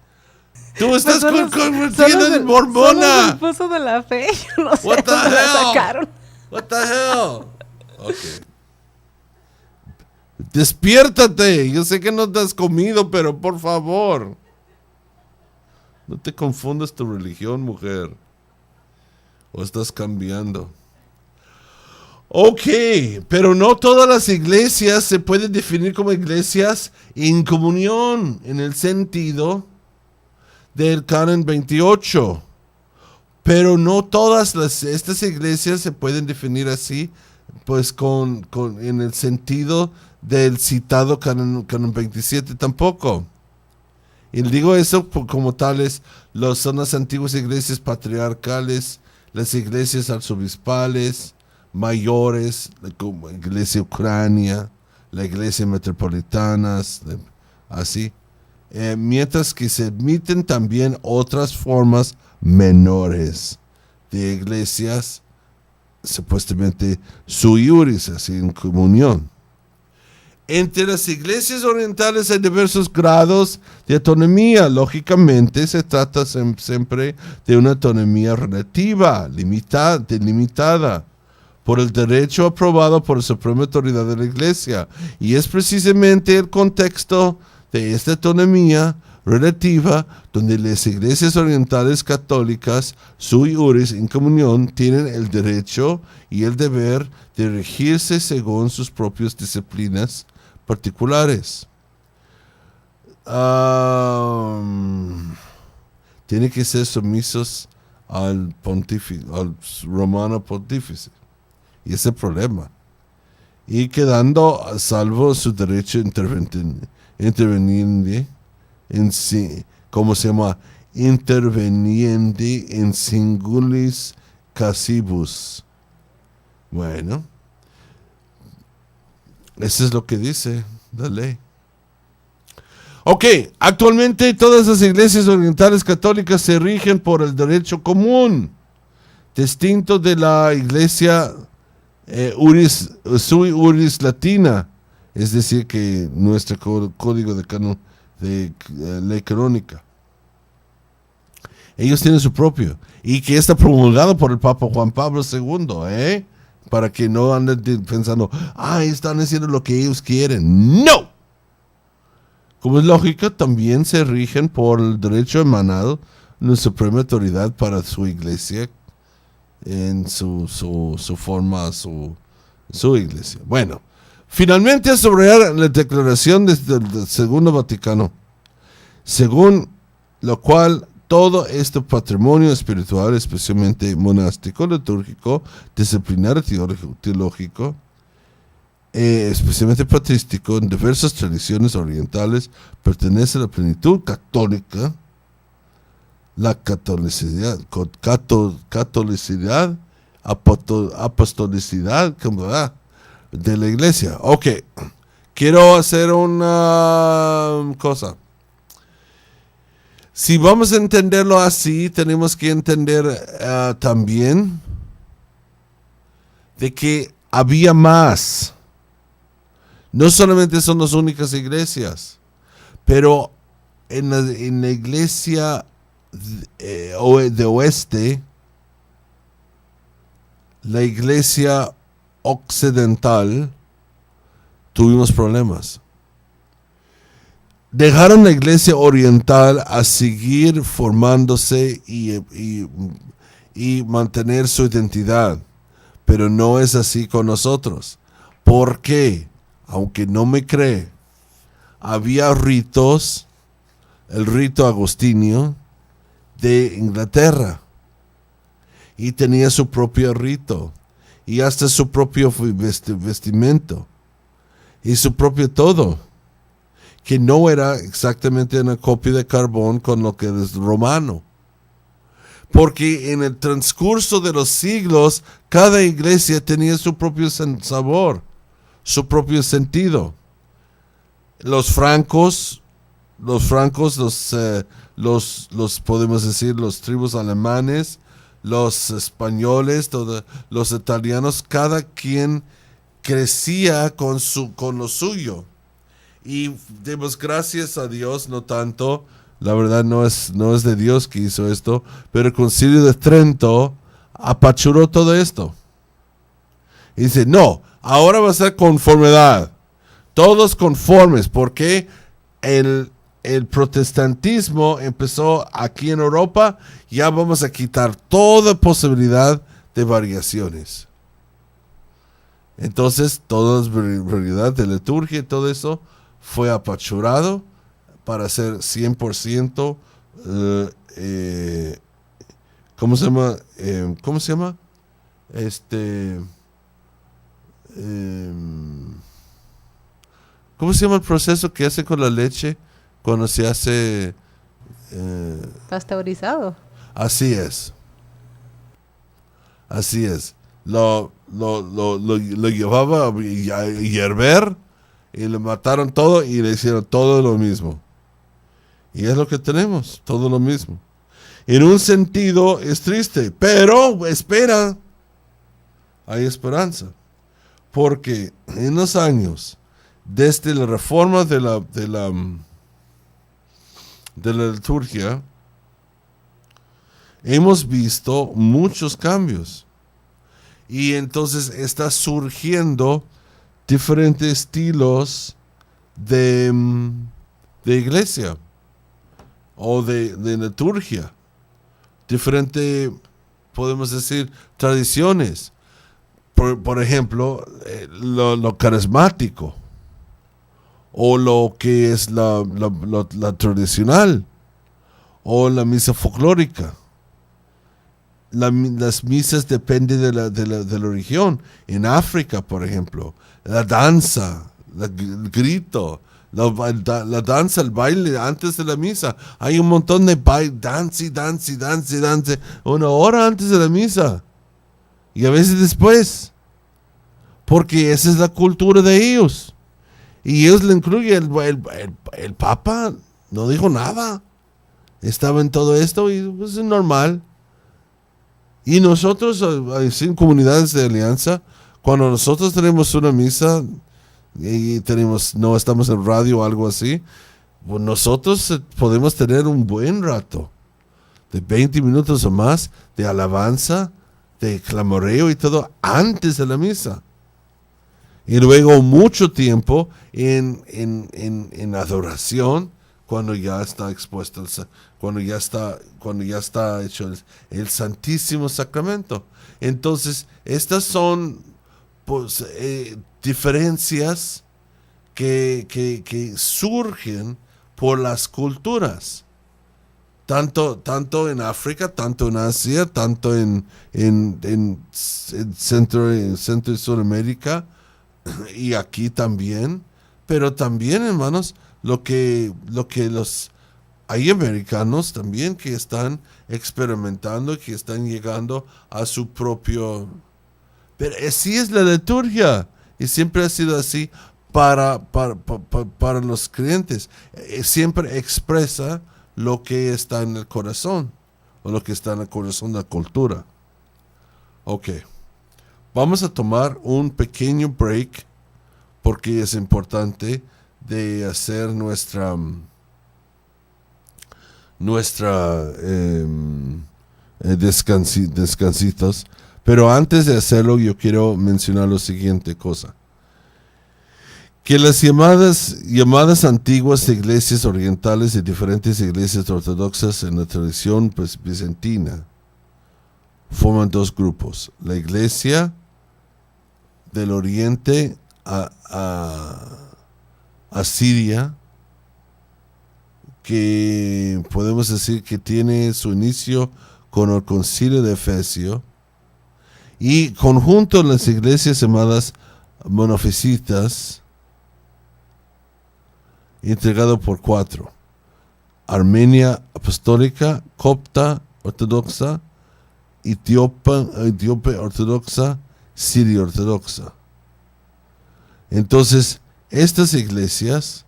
Tú estás convirtiendo en mormona. Son los esposos de la fe. Yo no sé What the dónde la hell? sacaron. What the hell? Okay. Despiértate. Yo sé que no te has comido, pero por favor. No te confundas tu religión, mujer. O estás cambiando. Ok, pero no todas las iglesias se pueden definir como iglesias en comunión, en el sentido del Canon 28. Pero no todas estas iglesias se pueden definir así, pues en el sentido del citado Canon 27 tampoco. Y digo eso como tales, son las antiguas iglesias patriarcales, las iglesias arzobispales, mayores, como iglesia Ucrania, la iglesia metropolitanas, así. Mientras que se admiten también otras formas menores de iglesias, supuestamente sui juris, así en comunión. Entre las iglesias orientales hay diversos grados de autonomía. Lógicamente se trata siempre de una autonomía relativa, delimitada por el derecho aprobado por la Suprema Autoridad de la Iglesia. Y es precisamente el contexto de esta autonomía relativa donde las iglesias orientales católicas sui juris en comunión tienen el derecho y el deber de regirse según sus propias disciplinas particulares. Tienen que ser sumisos al romano pontífice. Y ese problema. Y quedando a salvo su derecho interveniente en sí, ¿cómo se llama? Interveniente en singulis casibus. Bueno, eso es lo que dice la ley. Ok, actualmente todas las iglesias orientales católicas se rigen por el derecho común, distinto de la iglesia sui juris latina, es decir, que nuestro código de ley canónica. Ellos tienen su propio, y que está promulgado por el Papa Juan Pablo II, para que no anden pensando, están haciendo lo que ellos quieren. ¡No! Como es lógico, también se rigen por el derecho emanado de la suprema autoridad para su iglesia, en su forma, su iglesia. Bueno, finalmente sobre la declaración del Segundo Vaticano, según lo cual todo este patrimonio espiritual, especialmente monástico, litúrgico, disciplinario, teológico, especialmente patrístico, en diversas tradiciones orientales, pertenece a la plenitud católica, la catolicidad, apostolicidad de la iglesia. Ok, quiero hacer una cosa. Si vamos a entenderlo así, tenemos que entender también de que había más. No solamente son las únicas iglesias, pero en la iglesia de oeste, la iglesia occidental, tuvimos problemas. Dejaron la iglesia oriental a seguir formándose y mantener su identidad, pero no es así con nosotros. ¿Por qué? Aunque no me cree, había ritos, el rito agustinio de Inglaterra, y tenía su propio rito, y hasta su propio vestimento, y su propio todo, que no era exactamente una copia de carbón con lo que es romano. Porque en el transcurso de los siglos, cada iglesia tenía su propio sabor, su propio sentido. Los francos, los podemos decir, los tribus alemanes, los españoles, los italianos, cada quien crecía con lo suyo. Y demos gracias a Dios, no tanto, la verdad no es de Dios que hizo esto, pero el Concilio de Trento apachuró todo esto. Y dice, no, ahora va a ser conformidad. Todos conformes, porque el protestantismo empezó aquí en Europa, ya vamos a quitar toda posibilidad de variaciones. Entonces, toda la variedad de liturgia y todo eso fue apachurado para ser 100%, ¿cómo se llama? ¿Cómo se llama el proceso que hace con la leche cuando se hace pasteurizado? Así es. Lo llevaba a hierver y le mataron todo y le hicieron todo lo mismo. Y es lo que tenemos, todo lo mismo. En un sentido es triste, pero espera, hay esperanza. Porque en los años, desde la reforma de la liturgia, hemos visto muchos cambios. Y entonces está surgiendo diferentes estilos de iglesia o de liturgia. Diferentes, podemos decir, tradiciones. Por ejemplo, lo carismático o lo que es la tradicional o la misa folclórica. las misas dependen de la región. En África, por ejemplo, la danza, el grito, la danza, el baile antes de la misa. Hay un montón de dance, 1 hora antes de la misa. Y a veces después. Porque esa es la cultura de ellos. Y ellos le incluyen. El Papa no dijo nada. Estaba en todo esto y pues es normal. Y nosotros, en comunidades de alianza, cuando nosotros tenemos una misa y no estamos en radio o algo así, pues nosotros podemos tener un buen rato de 20 minutos o más de alabanza, de clamoreo y todo antes de la misa. Y luego mucho tiempo en adoración, cuando ya está expuesto, cuando ya está hecho el Santísimo Sacramento. Entonces, estas son pues, diferencias que surgen por las culturas. Tanto en África, tanto en Asia, tanto en Centro y Sudamérica, y aquí también. Pero también, hermanos, hay americanos también que están experimentando, que están llegando a su propio... Pero así es la liturgia, y siempre ha sido así para los creyentes. Siempre expresa lo que está en el corazón, o lo que está en el corazón de la cultura. Ok, vamos a tomar un pequeño break, porque es importante de hacer descansitos. Pero antes de hacerlo, yo quiero mencionar la siguiente cosa. Que las llamadas antiguas iglesias orientales y diferentes iglesias ortodoxas en la tradición bizantina forman 2 grupos. La iglesia del oriente a Siria, que podemos decir que tiene su inicio con el concilio de Efesio, y conjunto las iglesias llamadas monofisitas, integrado por 4: Armenia apostólica, copta ortodoxa, etíope ortodoxa, siria ortodoxa. Entonces, estas iglesias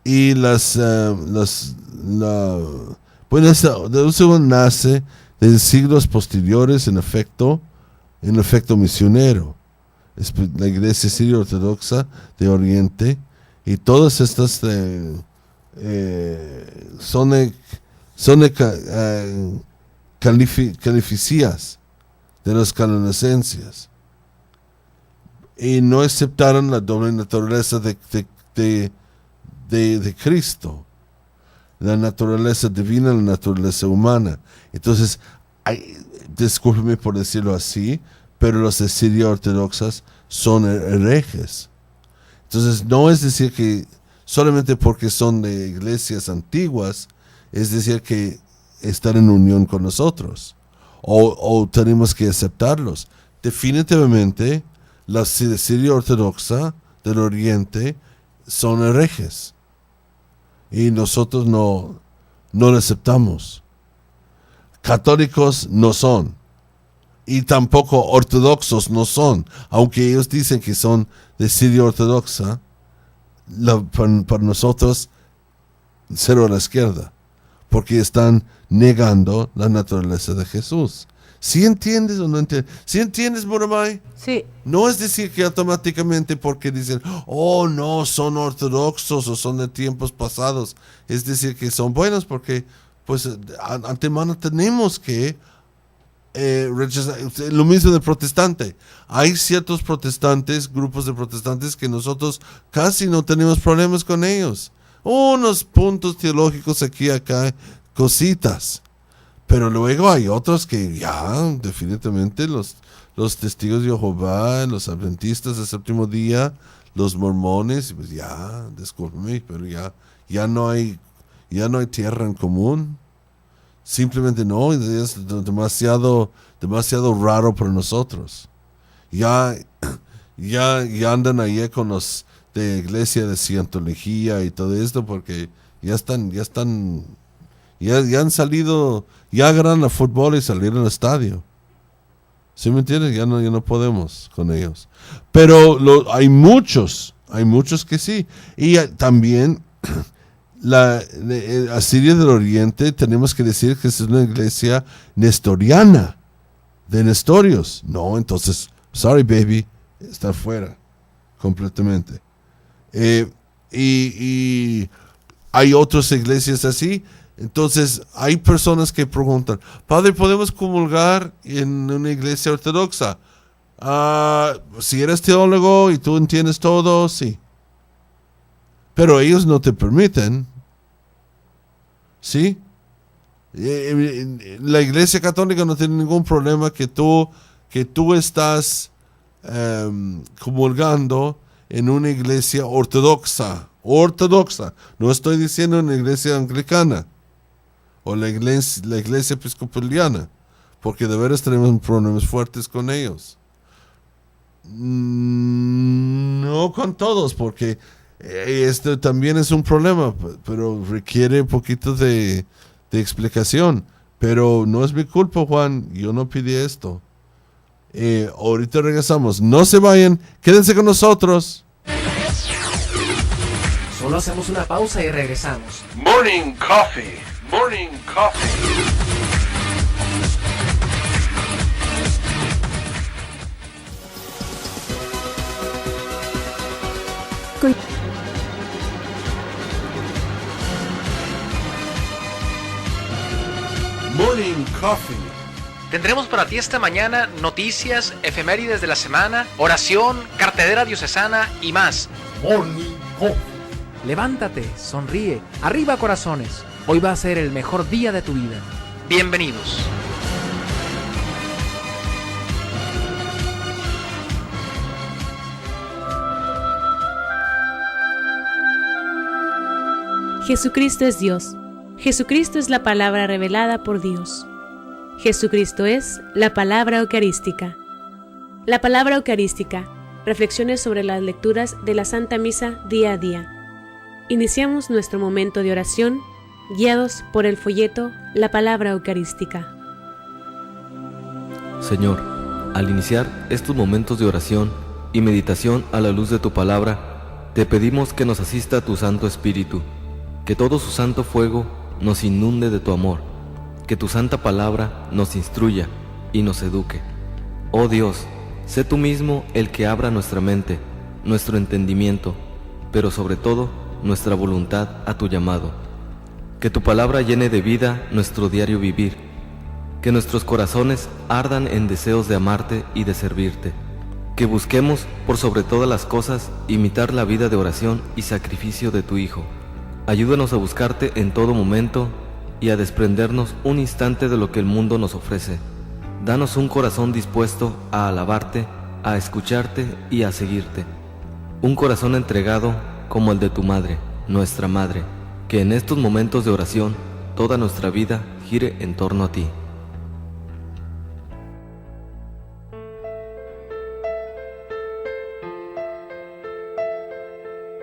y eso nace de siglos posteriores, en efecto misionero. Es la iglesia siria ortodoxa de Oriente, y todas estas son calificías de los canonicencias, y no aceptaron la doble naturaleza de Cristo, la naturaleza divina, la naturaleza humana. Entonces, discúlpeme por decirlo así, pero los de Siria ortodoxas son herejes. Entonces, no es decir que solamente porque son de iglesias antiguas, es decir que están en unión con nosotros, o tenemos que aceptarlos. Definitivamente, la Siria ortodoxa del Oriente son herejes, y nosotros no lo aceptamos. Católicos no son, y tampoco ortodoxos no son, aunque ellos dicen que son de Siria ortodoxa. Para nosotros, cero a la izquierda, porque están negando la naturaleza de Jesús. ¿Sí entiendes o no entiendes? ¿Sí entiendes, Muramay? Sí. No es decir que automáticamente porque dicen, oh no, son ortodoxos o son de tiempos pasados, es decir que son buenos, porque pues antemano tenemos que rechazar. Lo mismo de protestante. Hay ciertos protestantes, grupos de protestantes, que nosotros casi no tenemos problemas con ellos. Unos puntos teológicos aquí y acá, cositas. Pero luego hay otros que ya, definitivamente, los testigos de Jehová, los adventistas del séptimo día, los mormones, pues ya, discúlpeme, pero ya no hay tierra en común. Simplemente no, es demasiado raro para nosotros. Ya andan ahí con los de iglesia de cientología y todo esto porque ya han salido, ya agarran a fútbol y salieron al estadio. ¿Sí me entiendes? Ya no podemos con ellos. Pero hay muchos que sí. Y también la Asiria del Oriente, tenemos que decir que es una iglesia nestoriana, de nestorios. No, entonces, sorry baby, está fuera completamente. Y hay otras iglesias así. Entonces, hay personas que preguntan, Padre, ¿podemos comulgar en una iglesia ortodoxa? Si eres teólogo y tú entiendes todo, sí. Pero ellos no te permiten. ¿Sí? La iglesia católica no tiene ningún problema que tú estás comulgando en una iglesia ortodoxa. No estoy diciendo una iglesia anglicana o la iglesia episcopaliana, porque de veras tenemos problemas fuertes con ellos. No con todos, porque esto también es un problema, pero requiere un poquito de explicación. Pero no es mi culpa, Juan, yo no pedí esto. Ahorita regresamos, no se vayan, quédense con nosotros. Solo hacemos una pausa y regresamos. Morning Coffee. Morning Coffee. Tendremos para ti esta mañana noticias, efemérides de la semana, oración, cartelera diocesana y más. Morning Coffee. Levántate, sonríe, arriba corazones. Hoy va a ser el mejor día de tu vida. Bienvenidos. Jesucristo es Dios. Jesucristo es la palabra revelada por Dios. Jesucristo es la palabra eucarística. La palabra eucarística. Reflexiones sobre las lecturas de la Santa Misa día a día. Iniciamos nuestro momento de oración, guiados por el folleto La Palabra Eucarística. Señor, al iniciar estos momentos de oración y meditación a la luz de tu palabra, te pedimos que nos asista tu Santo Espíritu, que todo su santo fuego nos inunde de tu amor, que tu santa palabra nos instruya y nos eduque. Oh Dios, sé tú mismo el que abra nuestra mente, nuestro entendimiento, pero sobre todo nuestra voluntad a tu llamado. Que tu palabra llene de vida nuestro diario vivir, que nuestros corazones ardan en deseos de amarte y de servirte, que busquemos por sobre todas las cosas imitar la vida de oración y sacrificio de tu Hijo. Ayúdanos a buscarte en todo momento y a desprendernos un instante de lo que el mundo nos ofrece. Danos un corazón dispuesto a alabarte, a escucharte y a seguirte. Un corazón entregado como el de tu Madre, nuestra Madre, que en estos momentos de oración toda nuestra vida gire en torno a ti.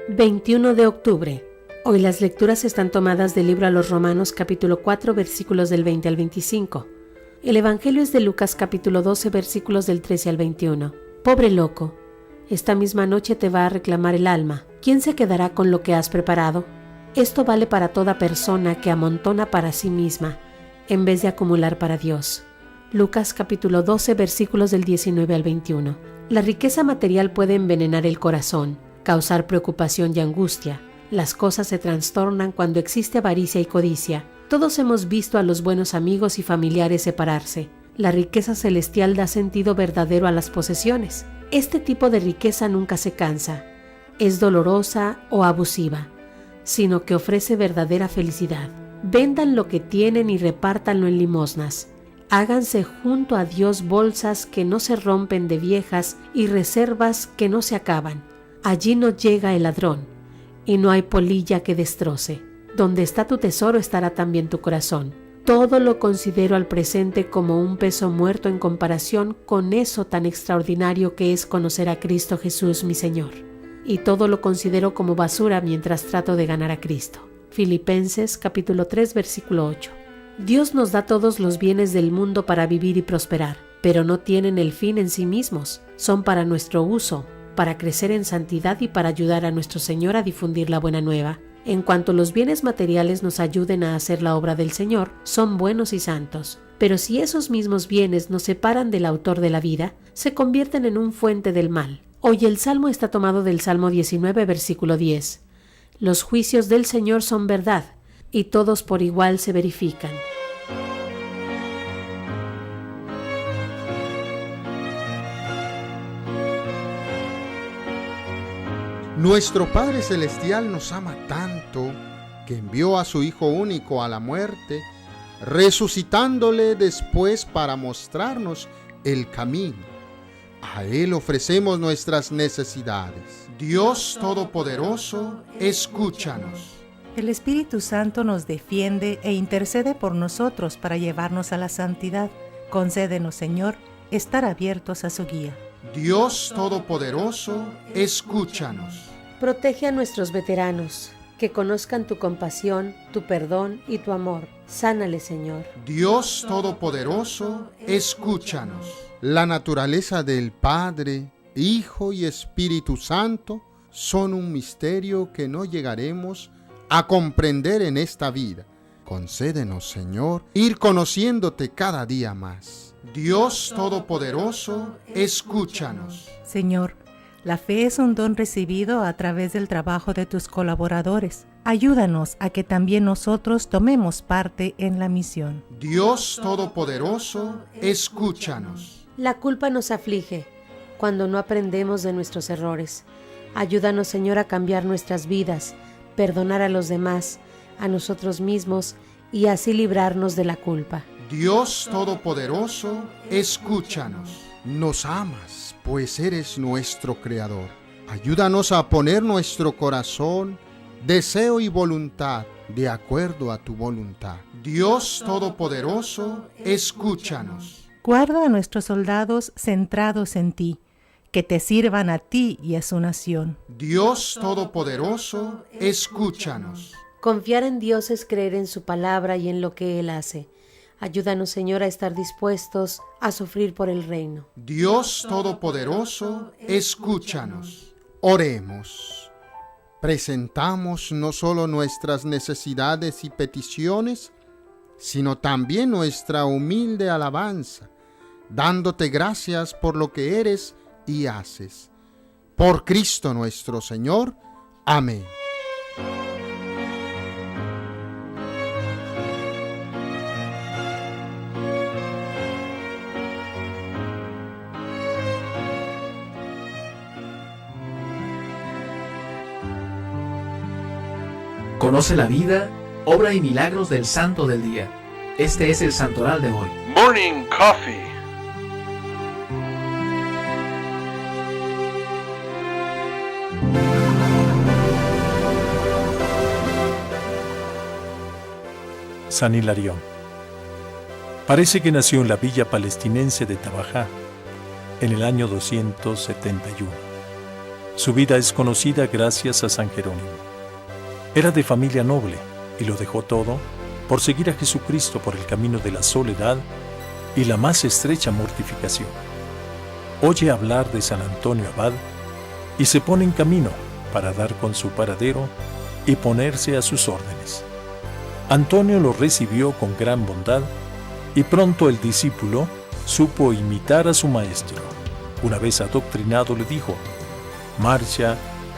...21 de octubre... Hoy las lecturas están tomadas del libro a los Romanos capítulo 4 versículos del 20 al 25. El Evangelio es de Lucas capítulo 12 versículos del 13 al 21. Pobre loco, esta misma noche te va a reclamar el alma. ¿Quién se quedará con lo que has preparado? Esto vale para toda persona que amontona para sí misma, en vez de acumular para Dios. Lucas capítulo 12 versículos del 19 al 21. La riqueza material puede envenenar el corazón, causar preocupación y angustia. Las cosas se trastornan cuando existe avaricia y codicia. Todos hemos visto a los buenos amigos y familiares separarse. La riqueza celestial da sentido verdadero a las posesiones. Este tipo de riqueza nunca se cansa, es dolorosa o abusiva, sino que ofrece verdadera felicidad. Vendan lo que tienen y repártanlo en limosnas. Háganse junto a Dios bolsas que no se rompen de viejas y reservas que no se acaban. Allí no llega el ladrón y no hay polilla que destroce. Donde está tu tesoro estará también tu corazón. Todo lo considero al presente como un peso muerto en comparación con eso tan extraordinario que es conocer a Cristo Jesús mi Señor. Y todo lo considero como basura mientras trato de ganar a Cristo. Filipenses capítulo 3 versículo 8. Dios nos da todos los bienes del mundo para vivir y prosperar, pero no tienen el fin en sí mismos. Son para nuestro uso, para crecer en santidad y para ayudar a nuestro Señor a difundir la buena nueva. En cuanto los bienes materiales nos ayuden a hacer la obra del Señor, son buenos y santos. Pero si esos mismos bienes nos separan del autor de la vida, se convierten en un fuente del mal. Hoy el salmo está tomado del Salmo 19, versículo 10. Los juicios del Señor son verdad, y todos por igual se verifican. Nuestro Padre Celestial nos ama tanto que envió a su Hijo único a la muerte, resucitándole después para mostrarnos el camino. A Él ofrecemos nuestras necesidades. Dios Todopoderoso, escúchanos. El Espíritu Santo nos defiende e intercede por nosotros para llevarnos a la santidad. Concédenos, Señor, estar abiertos a su guía. Dios Todopoderoso, escúchanos. Protege a nuestros veteranos, que conozcan tu compasión, tu perdón y tu amor. Sánale, Señor. Dios Todopoderoso, escúchanos. La naturaleza del Padre, Hijo y Espíritu Santo son un misterio que no llegaremos a comprender en esta vida. Concédenos, Señor, ir conociéndote cada día más. Dios Todopoderoso, escúchanos. Señor, la fe es un don recibido a través del trabajo de tus colaboradores. Ayúdanos a que también nosotros tomemos parte en la misión. Dios Todopoderoso, escúchanos. La culpa nos aflige cuando no aprendemos de nuestros errores. Ayúdanos, Señor, a cambiar nuestras vidas, perdonar a los demás, a nosotros mismos y así librarnos de la culpa. Dios Todopoderoso, escúchanos. Nos amas, pues eres nuestro Creador. Ayúdanos a poner nuestro corazón, deseo y voluntad de acuerdo a tu voluntad. Dios Todopoderoso, escúchanos. Guarda a nuestros soldados centrados en ti, que te sirvan a ti y a su nación. Dios Todopoderoso, escúchanos. Confiar en Dios es creer en su palabra y en lo que Él hace. Ayúdanos, Señor, a estar dispuestos a sufrir por el reino. Dios Todopoderoso, escúchanos. Oremos. Presentamos no solo nuestras necesidades y peticiones, sino también nuestra humilde alabanza, dándote gracias por lo que eres y haces. Por Cristo nuestro Señor. Amén. Conoce la vida, obra y milagros del Santo del Día. Este es el Santoral de hoy. Morning Coffee. San Hilarión. Parece que nació en la villa palestinense de Tabajá en el año 271. Su vida es conocida gracias a San Jerónimo. Era de familia noble y lo dejó todo por seguir a Jesucristo por el camino de la soledad y la más estrecha mortificación. Oye hablar de San Antonio Abad y se pone en camino para dar con su paradero y ponerse a sus órdenes. Antonio lo recibió con gran bondad y pronto el discípulo supo imitar a su maestro. Una vez adoctrinado le dijo: «Marcha,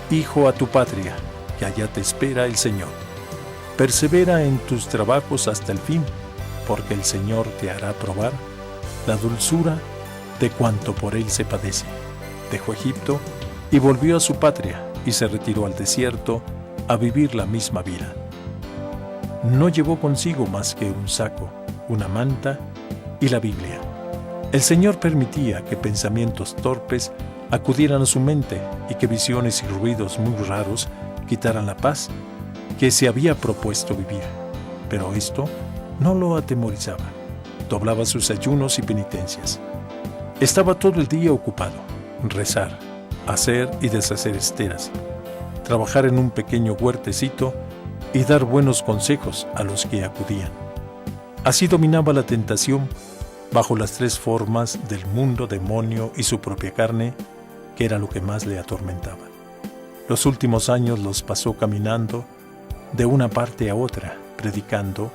hijo, a tu patria, que allá te espera el Señor. Persevera en tus trabajos hasta el fin, porque el Señor te hará probar la dulzura de cuanto por él se padece». Dejó Egipto y volvió a su patria y se retiró al desierto a vivir la misma vida. No llevó consigo más que un saco, una manta y la Biblia. El Señor permitía que pensamientos torpes acudieran a su mente y que visiones y ruidos muy raros quitaran la paz que se había propuesto vivir. Pero esto no lo atemorizaba. Doblaba sus ayunos y penitencias. Estaba todo el día ocupado. Rezar, hacer y deshacer esteras, trabajar en un pequeño huertecito y dar buenos consejos a los que acudían. Así dominaba la tentación bajo las 3 formas del mundo, demonio y su propia carne, que era lo que más le atormentaba. Los últimos años los pasó caminando de una parte a otra, predicando,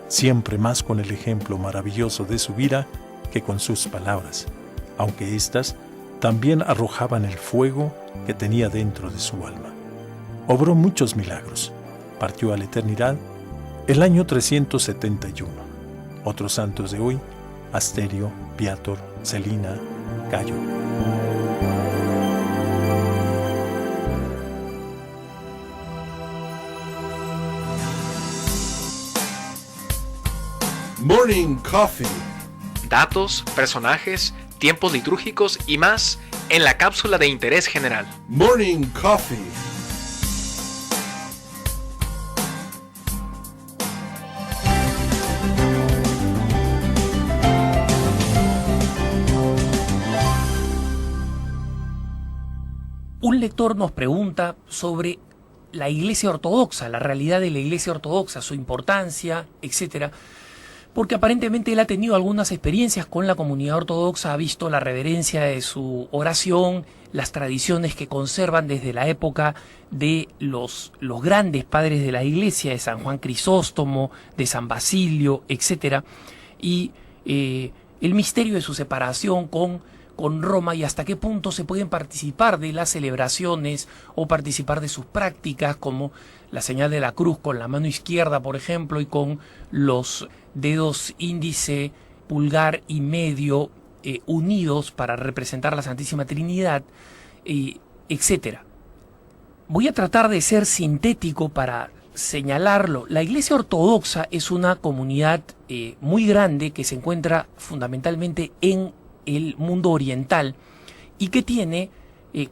siempre más con el ejemplo maravilloso de su vida que con sus palabras, aunque éstas también arrojaban el fuego que tenía dentro de su alma. Obró muchos milagros. Partió a la eternidad el año 371. Otros santos de hoy: Asterio, Viator, Celina, Cayo. Morning Coffee. Datos, personajes, tiempos litúrgicos y más en la cápsula de interés general. Morning Coffee. Un lector nos pregunta sobre la Iglesia Ortodoxa, la realidad de la Iglesia Ortodoxa, su importancia, etcétera, porque aparentemente él ha tenido algunas experiencias con la comunidad ortodoxa, ha visto la reverencia de su oración, las tradiciones que conservan desde la época de los grandes padres de la Iglesia, de San Juan Crisóstomo, de San Basilio, etcétera, y el misterio de su separación con Roma y hasta qué punto se pueden participar de las celebraciones o participar de sus prácticas, como la señal de la cruz con la mano izquierda, por ejemplo, y con los dedos índice, pulgar y medio unidos para representar la Santísima Trinidad, etcétera. Voy a tratar de ser sintético para señalarlo. La Iglesia Ortodoxa es una comunidad muy grande que se encuentra fundamentalmente en el mundo oriental y que tiene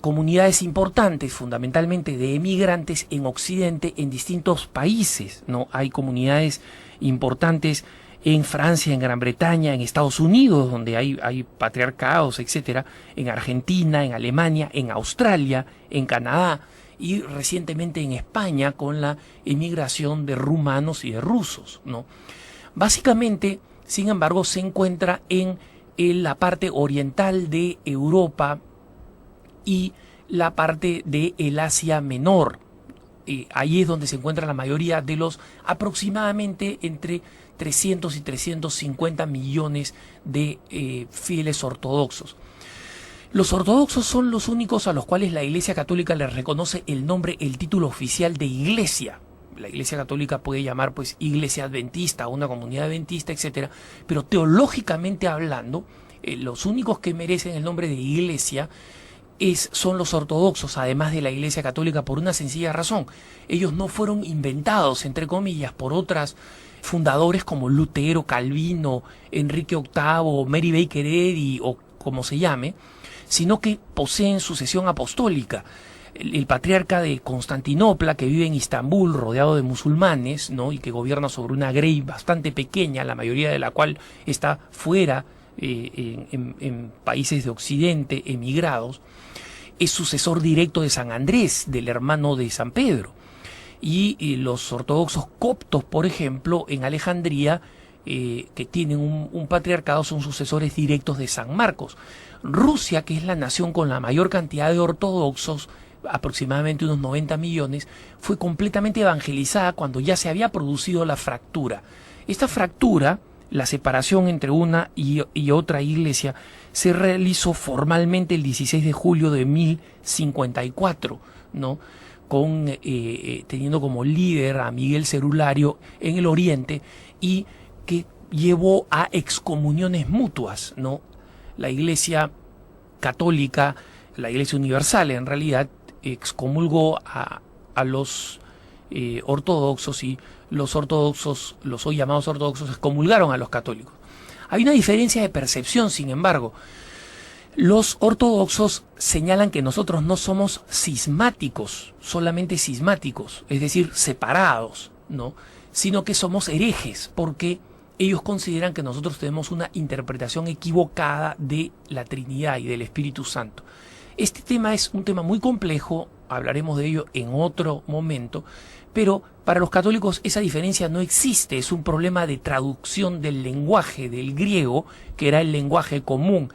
comunidades importantes, fundamentalmente de emigrantes en Occidente, en distintos países, ¿no? Hay comunidades importantes en Francia, en Gran Bretaña, en Estados Unidos, donde hay patriarcados, etcétera, en Argentina, en Alemania, en Australia, en Canadá y recientemente en España con la emigración de rumanos y de rusos, ¿no? Básicamente, sin embargo, se encuentra en la parte oriental de Europa y la parte de el Asia Menor. Ahí es donde se encuentra la mayoría de los aproximadamente entre 300 y 350 millones de fieles ortodoxos. Los ortodoxos son los únicos a los cuales la Iglesia Católica les reconoce el nombre, el título oficial de iglesia. La Iglesia Católica puede llamar pues Iglesia Adventista, una comunidad adventista, etcétera, pero teológicamente hablando, los únicos que merecen el nombre de iglesia son los ortodoxos, además de la Iglesia Católica, por una sencilla razón. Ellos no fueron inventados, entre comillas, por otros fundadores como Lutero, Calvino, Enrique VIII, Mary Baker Eddy o como se llame, sino que poseen sucesión apostólica. El patriarca de Constantinopla, que vive en Istambul rodeado de musulmanes, ¿no? Y que gobierna sobre una grey bastante pequeña, la mayoría de la cual está fuera en países de Occidente, emigrados, es sucesor directo de San Andrés, del hermano de San Pedro. Y los ortodoxos coptos, por ejemplo, en Alejandría, que tienen un patriarcado, son sucesores directos de San Marcos. Rusia, que es la nación con la mayor cantidad de ortodoxos, aproximadamente unos 90 millones, fue completamente evangelizada cuando ya se había producido la fractura. Esta fractura, la separación entre una y otra iglesia, se realizó formalmente el 16 de julio de 1054, ¿no? Teniendo como líder a Miguel Cerulario en el oriente y que llevó a excomuniones mutuas, ¿no? La Iglesia Católica, la Iglesia Universal en realidad, excomulgó a los ortodoxos y los ortodoxos, los hoy llamados ortodoxos, excomulgaron a los católicos. Hay una diferencia de percepción, sin embargo. Los ortodoxos señalan que nosotros no somos cismáticos, solamente cismáticos, es decir, separados, ¿no? Sino que somos herejes, porque ellos consideran que nosotros tenemos una interpretación equivocada de la Trinidad y del Espíritu Santo. Este tema es un tema muy complejo, hablaremos de ello en otro momento, pero para los católicos esa diferencia no existe, es un problema de traducción del lenguaje del griego, que era el lenguaje común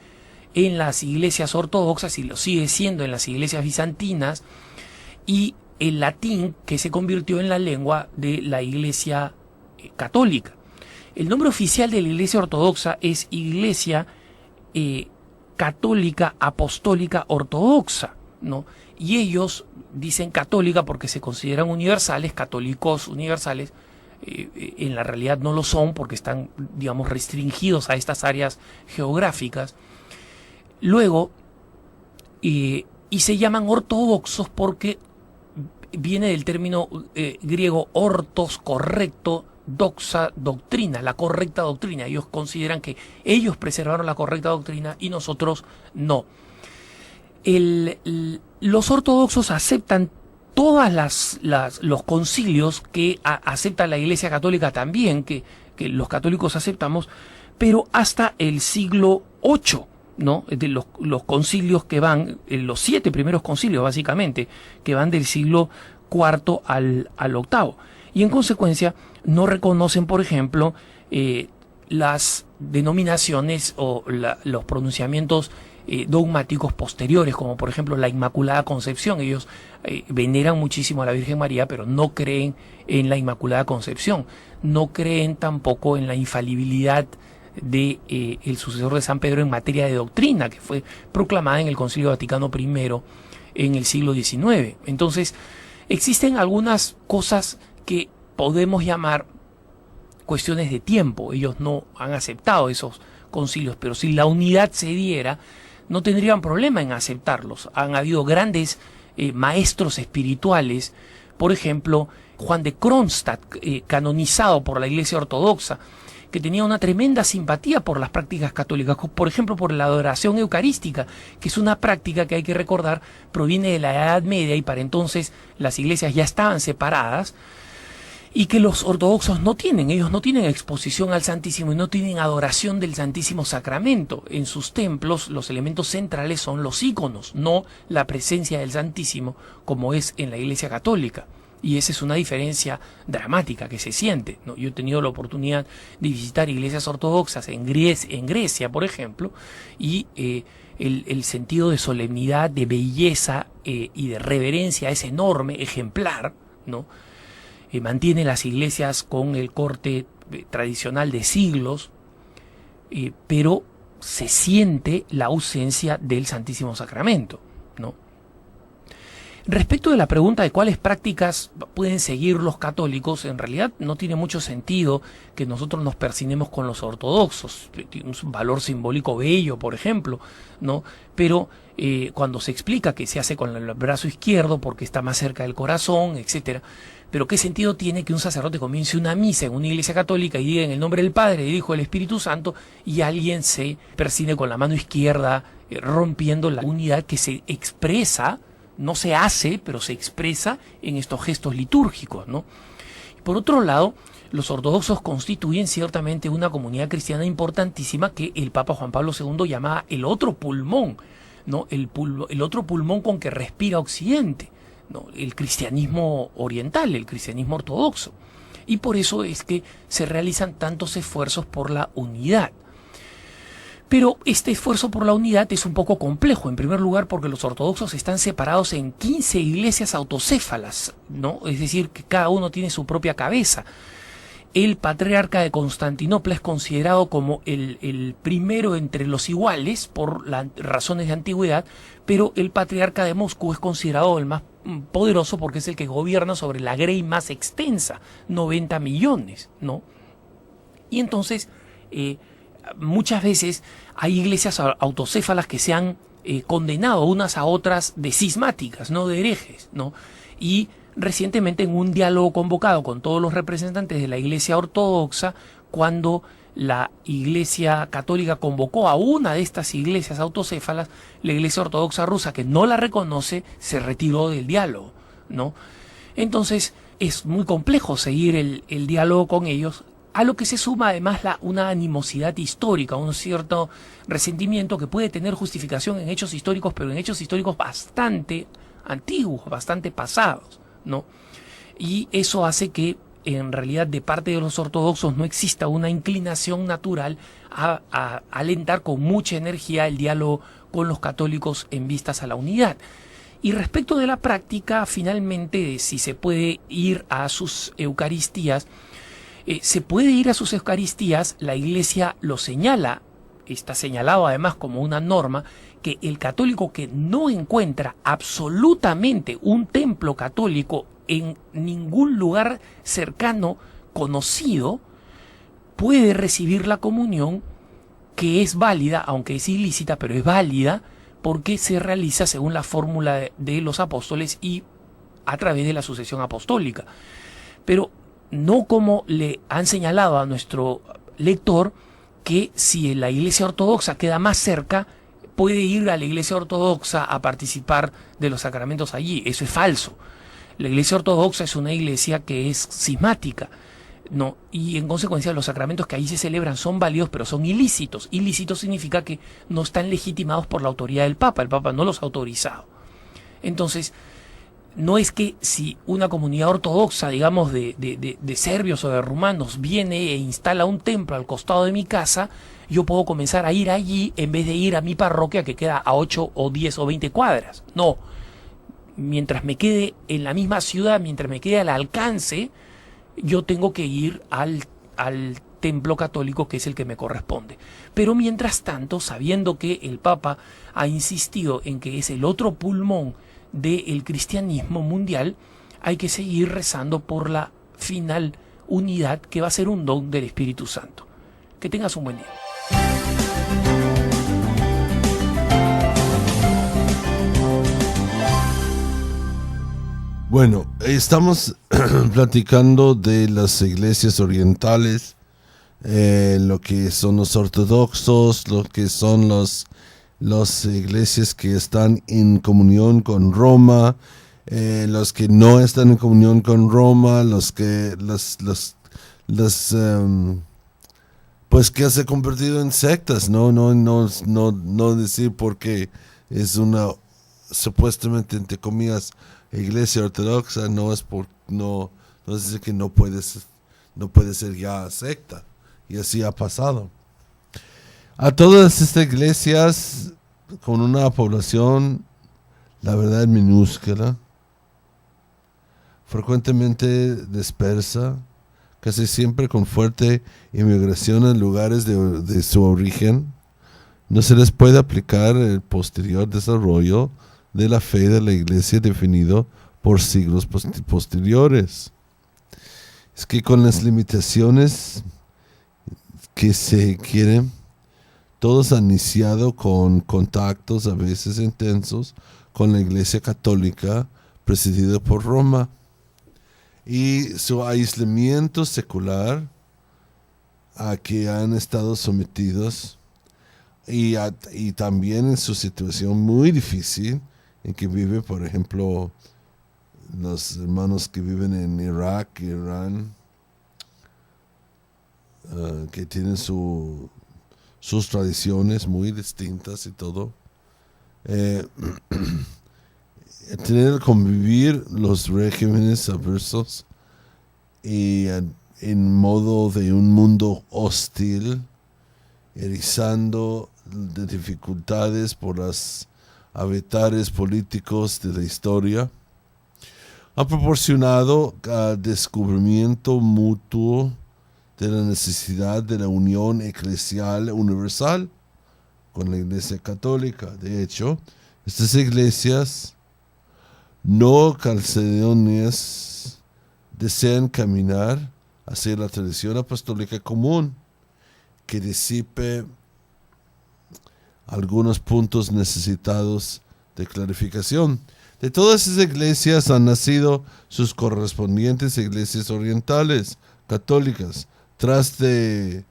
en las iglesias ortodoxas y lo sigue siendo en las iglesias bizantinas, y el latín, que se convirtió en la lengua de la iglesia católica. El nombre oficial de la iglesia ortodoxa es Iglesia Católica Apostólica Ortodoxa, ¿no? Y ellos dicen católica porque se consideran universales, católicos universales. En la realidad no lo son porque están, digamos, restringidos a estas áreas geográficas. Luego, y se llaman ortodoxos porque viene del término griego ortos, correcto, doxa, doctrina, la correcta doctrina. Ellos consideran que ellos preservaron la correcta doctrina y nosotros no. Los ortodoxos aceptan todas los concilios que acepta la Iglesia Católica también, que los católicos aceptamos, pero hasta el siglo VIII, ¿no? De los concilios que van, los 7 primeros concilios básicamente, que van del siglo IV al VIII. Y en consecuencia no reconocen, por ejemplo, las denominaciones o los pronunciamientos dogmáticos posteriores, como por ejemplo la Inmaculada Concepción. Ellos veneran muchísimo a la Virgen María, pero no creen en la Inmaculada Concepción. No creen tampoco en la infalibilidad de el sucesor de San Pedro en materia de doctrina, que fue proclamada en el Concilio Vaticano I en el siglo XIX. Entonces, existen algunas cosas que podemos llamar cuestiones de tiempo. Ellos no han aceptado esos concilios, pero si la unidad se diera, no tendrían problema en aceptarlos. Han habido grandes maestros espirituales, por ejemplo, Juan de Kronstadt, canonizado por la Iglesia Ortodoxa, que tenía una tremenda simpatía por las prácticas católicas, por ejemplo por la adoración eucarística, que es una práctica que hay que recordar proviene de la Edad Media y para entonces las iglesias ya estaban separadas, y que los ortodoxos no tienen. Ellos no tienen exposición al Santísimo y no tienen adoración del Santísimo Sacramento. En sus templos los elementos centrales son los íconos, no la presencia del Santísimo como es en la Iglesia Católica. Y esa es una diferencia dramática que se siente, ¿no? Yo he tenido la oportunidad de visitar iglesias ortodoxas en Grecia, por ejemplo, y el sentido de solemnidad, de belleza y de reverencia es enorme, ejemplar, ¿no? Mantiene las iglesias con el corte tradicional de siglos, pero se siente la ausencia del Santísimo Sacramento, ¿no? Respecto de la pregunta de cuáles prácticas pueden seguir los católicos, en realidad no tiene mucho sentido que nosotros nos persinemos con los ortodoxos. Tiene un valor simbólico bello, por ejemplo, ¿no? Pero cuando se explica que se hace con el brazo izquierdo porque está más cerca del corazón, etcétera. Pero ¿qué sentido tiene que un sacerdote comience una misa en una iglesia católica y diga en el nombre del Padre, del Hijo y del Espíritu Santo y alguien se persine con la mano izquierda, rompiendo la unidad que se expresa, no se hace, pero se expresa en estos gestos litúrgicos, ¿no? Por otro lado, los ortodoxos constituyen ciertamente una comunidad cristiana importantísima que el Papa Juan Pablo II llamaba el otro pulmón, ¿no? El otro pulmón con que respira Occidente, ¿no? El cristianismo oriental, el cristianismo ortodoxo. Y por eso es que se realizan tantos esfuerzos por la unidad. Pero este esfuerzo por la unidad es un poco complejo, en primer lugar porque los ortodoxos están separados en 15 iglesias autocéfalas, ¿no? Es decir, que cada uno tiene su propia cabeza. El patriarca de Constantinopla es considerado como el primero entre los iguales por las razones de antigüedad, pero el patriarca de Moscú es considerado el más poderoso porque es el que gobierna sobre la grey más extensa, 90 millones, ¿no? Y entonces, muchas veces hay iglesias autocéfalas que se han condenado unas a otras de cismáticas, no de herejes, ¿no? Y recientemente en un diálogo convocado con todos los representantes de la Iglesia Ortodoxa, cuando la Iglesia Católica convocó a una de estas iglesias autocéfalas, la Iglesia Ortodoxa rusa, que no la reconoce, se retiró del diálogo, ¿no? Entonces es muy complejo seguir el diálogo con ellos, A lo que se suma además una animosidad histórica, un cierto resentimiento que puede tener justificación en hechos históricos, pero en hechos históricos bastante antiguos, bastante pasados, ¿no? Y eso hace que en realidad de parte de los ortodoxos no exista una inclinación natural a alentar con mucha energía el diálogo con los católicos en vistas a la unidad. Y respecto de la práctica, finalmente, si se puede ir a sus Eucaristías, se puede ir a sus Eucaristías, la Iglesia lo señala, está señalado además como una norma, que el católico que no encuentra absolutamente un templo católico en ningún lugar cercano conocido, puede recibir la comunión, que es válida, aunque es ilícita, pero es válida, porque se realiza según la fórmula de los apóstoles y a través de la sucesión apostólica. Pero no como le han señalado a nuestro lector, que si la Iglesia Ortodoxa queda más cerca, puede ir a la Iglesia Ortodoxa a participar de los sacramentos allí. Eso es falso. La Iglesia Ortodoxa es una iglesia que es cismática, ¿no? Y en consecuencia los sacramentos que allí se celebran son válidos, pero son ilícitos. Ilícitos significa que no están legitimados por la autoridad del Papa. El Papa no los ha autorizado. Entonces, no es que si una comunidad ortodoxa, digamos, de serbios o de rumanos viene e instala un templo al costado de mi casa, yo puedo comenzar a ir allí en vez de ir a mi parroquia que queda a 8 o 10 o 20 cuadras. No. Mientras me quede en la misma ciudad, mientras me quede al alcance, yo tengo que ir al templo católico que es el que me corresponde. Pero mientras tanto, sabiendo que el Papa ha insistido en que es el otro pulmón del cristianismo mundial, hay que seguir rezando por la final unidad que va a ser un don del Espíritu Santo. Que tengas un buen día. Bueno, estamos platicando de las iglesias orientales, lo que son los ortodoxos, lo que son las iglesias que están en comunión con Roma, los que no están en comunión con Roma, pues que se ha convertido en sectas, no decir porque es una supuestamente, entre comillas, iglesia ortodoxa, no es decir que no puede ser ya secta, y así ha pasado. A todas estas iglesias con una población, la verdad, minúscula, frecuentemente dispersa, casi siempre con fuerte inmigración en lugares de su origen, no se les puede aplicar el posterior desarrollo de la fe de la iglesia definido por siglos posteriores. Es que con las limitaciones que se quieren, todos han iniciado con contactos a veces intensos con la Iglesia Católica presidida por Roma, y su aislamiento secular a que han estado sometidos, y también en su situación muy difícil en que vive, por ejemplo, los hermanos que viven en Irak, Irán, que tienen sus tradiciones muy distintas y todo. Tener que convivir los regímenes adversos y en modo de un mundo hostil, erizando de dificultades por los avatares políticos de la historia, ha proporcionado descubrimiento mutuo de la necesidad de la unión eclesial universal con la Iglesia Católica. De hecho, estas iglesias no calcedonias desean caminar hacia la tradición apostólica común, que disipe algunos puntos necesitados de clarificación. De todas esas iglesias han nacido sus correspondientes iglesias orientales, católicas, tras de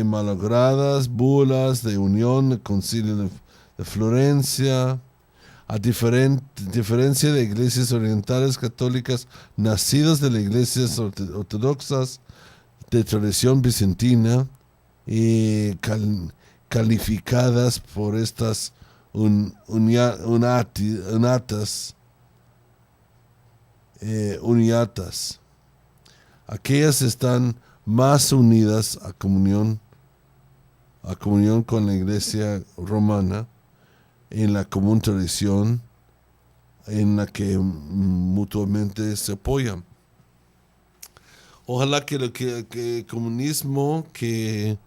malogradas bulas de unión del Concilio de Florencia. A diferencia de iglesias orientales católicas nacidas de las iglesias ortodoxas, de tradición bizantina y calificadas por estas uniatas. Aquellas están más unidas a comunión con la Iglesia romana, en la común tradición, en la que mutuamente se apoyan. Ojalá que el comunismo que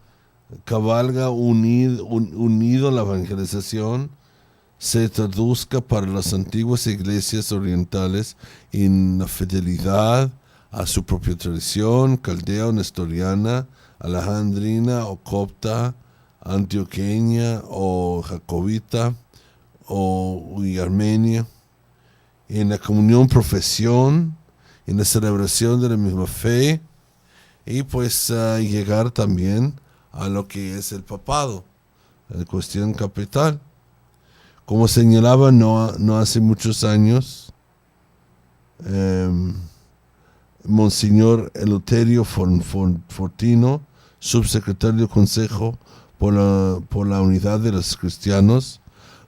cabalga unido a la evangelización se traduzca para las antiguas iglesias orientales en la fidelidad a su propia tradición, caldea o nestoriana, alejandrina o copta, antioqueña o jacobita y armenia, en la comunión profesión, en la celebración de la misma fe, y pues llegar también a lo que es el papado, la cuestión capital. Como señalaba no hace muchos años, Monseñor Eleuterio Fortino, subsecretario del Consejo por la Unidad de los Cristianos,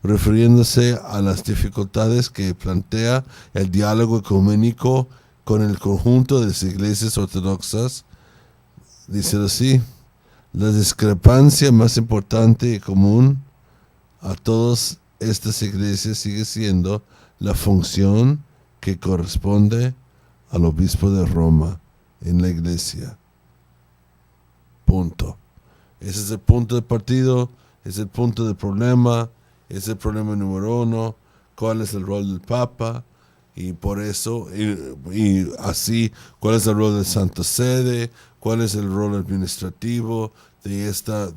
refiriéndose a las dificultades que plantea el diálogo ecuménico con el conjunto de las iglesias ortodoxas, dice así: la discrepancia más importante y común a todas estas iglesias sigue siendo la función que corresponde al obispo de Roma en la iglesia. Punto. Ese es el punto de partido, es el punto de problema, es el problema número uno. ¿Cuál es el rol del Papa? Y por eso, y así, ¿cuál es el rol de Santa Sede? ¿Cuál es el rol administrativo de esta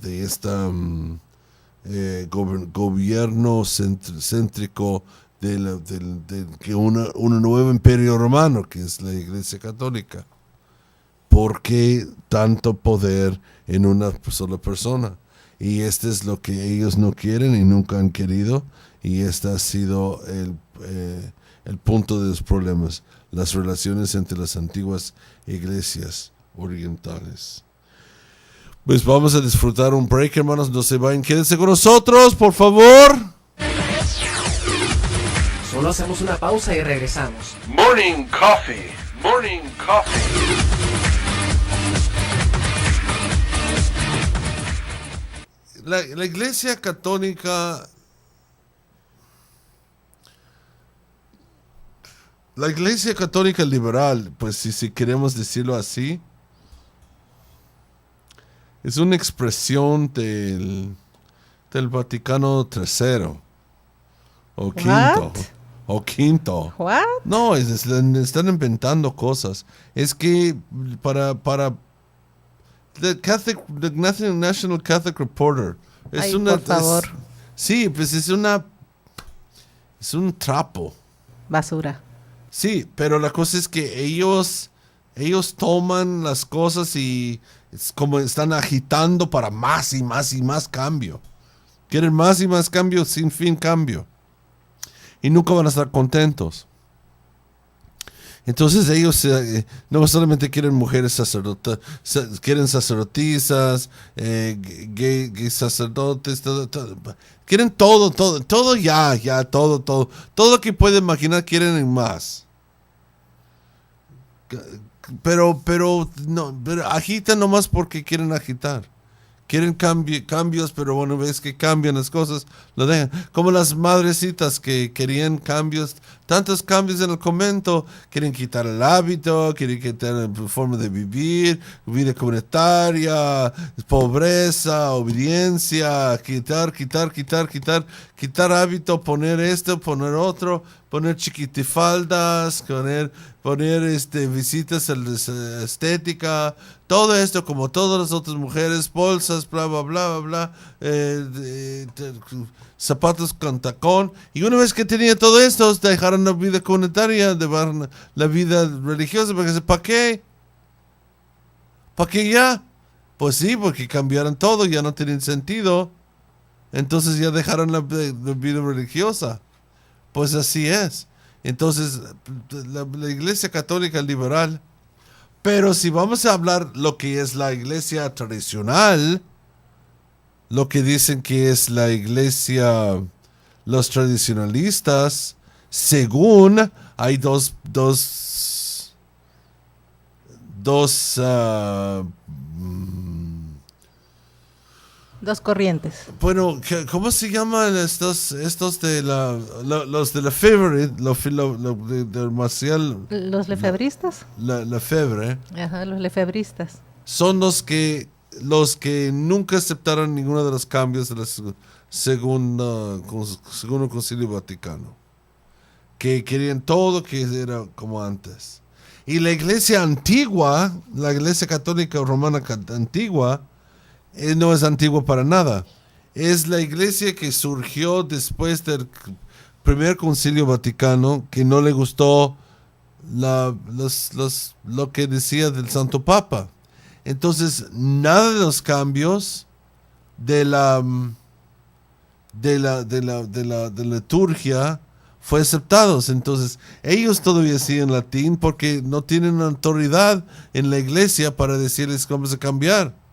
gobierno céntrico de un nuevo imperio romano, que es la Iglesia Católica? ¿Por qué tanto poder en una sola persona? Y este es lo que ellos no quieren y nunca han querido, y este ha sido el punto de los problemas, las relaciones entre las antiguas iglesias orientales. Pues vamos a disfrutar un break, hermanos, no se vayan, quédense con nosotros, por favor. Solo hacemos una pausa y regresamos. Morning Coffee, Morning Coffee. La Iglesia Católica, la Iglesia Católica liberal, pues si queremos decirlo así, es una expresión del Vaticano III o quinto. What? No, están inventando cosas. Es que para The National Catholic Reporter es por favor. Sí, pues es un trapo. Basura. Sí, pero la cosa es que ellos toman las cosas y es como están agitando para más y más y más cambio. Quieren más y más cambio, sin fin cambio. Y nunca van a estar contentos. Entonces ellos no solamente quieren mujeres sacerdotes, quieren sacerdotisas, gay sacerdotes, todo. Quieren todo lo que pueden imaginar quieren y más. Pero agitan nomás porque quieren agitar. Quieren cambios, pero bueno, ves que cambian las cosas, lo dejan. Como las madrecitas que querían cambios, tantos cambios en el convento, quieren quitar el hábito, quieren quitar la forma de vivir, vida comunitaria, pobreza, obediencia, quitar hábito, poner esto, poner otro, poner chiquitifaldas, poner visitas a la estética, todo esto como todas las otras mujeres, bolsas, bla, bla, bla, bla, zapatos con tacón. Y una vez que tenía todo esto, dejaron la vida comunitaria, dejaron la vida religiosa, porque ¿para qué? ¿Para qué ya? Pues sí, porque cambiaron todo, ya no tienen sentido. Entonces ya dejaron la vida religiosa. Pues así es. Entonces, la Iglesia Católica liberal Pero si vamos a hablar lo que es la iglesia tradicional, lo que dicen que es la iglesia, los tradicionalistas, según hay dos corrientes. bueno, ¿cómo se llaman estos de los de la Febre, de Marcial? ¿Los lefebristas? La Febre. Ajá, los lefebristas. Son los que nunca aceptaron ninguno de los cambios de la segundo Concilio Vaticano, que querían todo que era como antes. Y la iglesia antigua, la iglesia católica romana antigua, no es antigua para nada. Es la iglesia que surgió después del primer Concilio Vaticano, que no le gustó lo que decía del Santo Papa. Entonces, nada de los cambios de la liturgia fue aceptados. Entonces, ellos todavía siguen latín porque no tienen autoridad en la iglesia para decirles cómo se cambiar.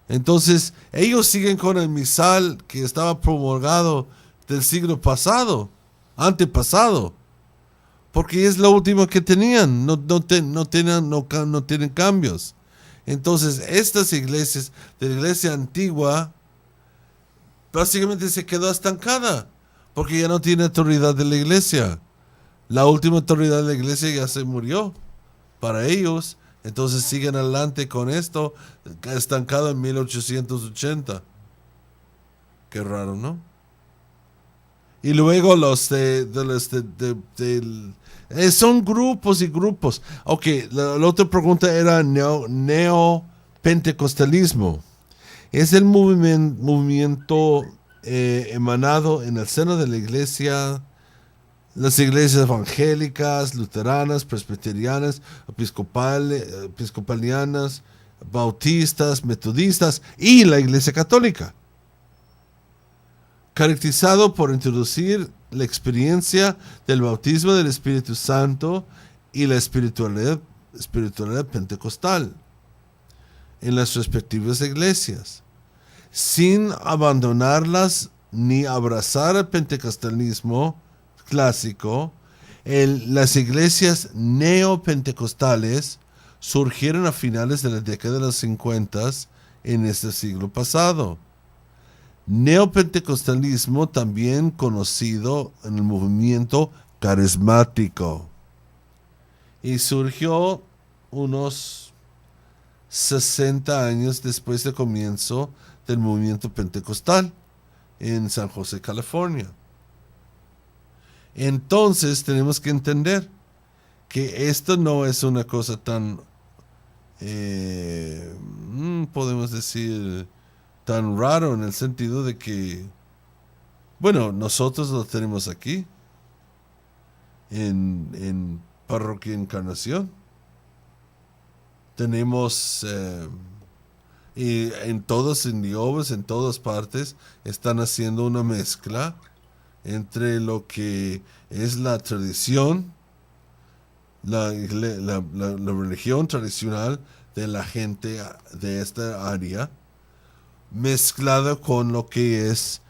Entonces, ellos siguen con el misal que estaba promulgado del siglo pasado, antepasado, porque es lo último que tenían, no tienen cambios. Entonces, estas iglesias de la iglesia antigua básicamente se quedó estancada, porque ya no tiene autoridad de la iglesia. La última autoridad de la iglesia ya se murió para ellos. Entonces siguen adelante con esto, estancado en 1880. Qué raro, ¿no? Y luego son grupos y grupos. Ok, la otra pregunta era neopentecostalismo. Es el movimiento emanado en el seno de la iglesia, las iglesias evangélicas, luteranas, presbiterianas, episcopalianas, bautistas, metodistas y la iglesia católica, caracterizado por introducir la experiencia del bautismo del Espíritu Santo y la espiritualidad pentecostal en las respectivas iglesias, sin abandonarlas ni abrazar el pentecostalismo clásico. Las iglesias neopentecostales surgieron a finales de la década de los 50 en este siglo pasado. Neopentecostalismo, también conocido en el movimiento carismático, y surgió unos 60 años después del comienzo del movimiento pentecostal en San José, California. Entonces tenemos que entender que esto no es una cosa tan, podemos decir, tan raro, en el sentido de que, bueno, nosotros lo tenemos aquí, en Parroquia Encarnación. Tenemos, y en todos idiomas, en todas partes, están haciendo una mezcla entre lo que es la tradición, la religión tradicional de la gente de esta área, mezclada con lo que es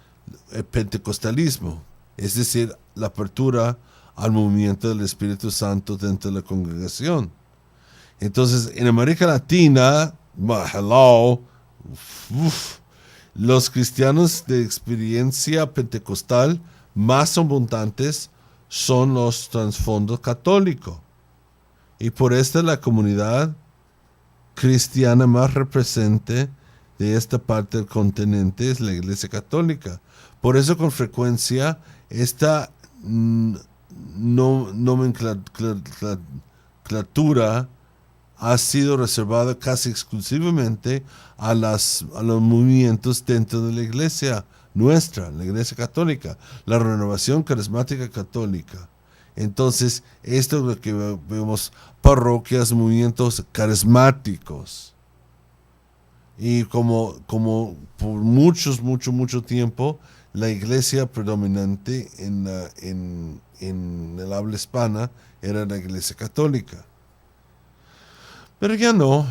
el pentecostalismo, es decir, la apertura al movimiento del Espíritu Santo dentro de la congregación. Entonces, en América Latina, los cristianos de experiencia pentecostal más abundantes son los trasfondos católicos. Y por esta la comunidad cristiana más represente de esta parte del continente es la Iglesia Católica. Por eso con frecuencia esta nomenclatura ha sido reservada casi exclusivamente a los movimientos dentro de la iglesia nuestra, la Iglesia Católica, la Renovación Carismática Católica. Entonces, esto es lo que vemos: parroquias, movimientos carismáticos. Y como por mucho tiempo, la iglesia predominante en el habla hispana era la Iglesia Católica. Pero ya no.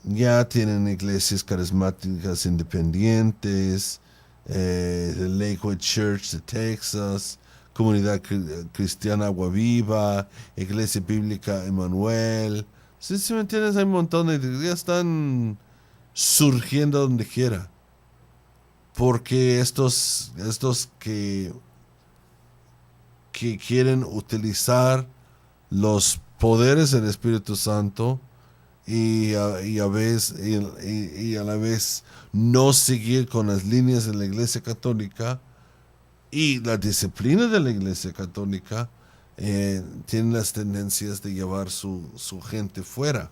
Ya tienen iglesias carismáticas independientes, el Lakewood Church de Texas, Comunidad Cristiana Agua Viva, Iglesia Bíblica Emmanuel. ¿Sí me entiendes? Hay un montón de ya están surgiendo donde quiera. Porque estos que quieren utilizar los poderes del Espíritu Santo y a la vez no seguir con las líneas de la Iglesia Católica y la disciplina de la Iglesia Católica, tienen las tendencias de llevar su gente fuera.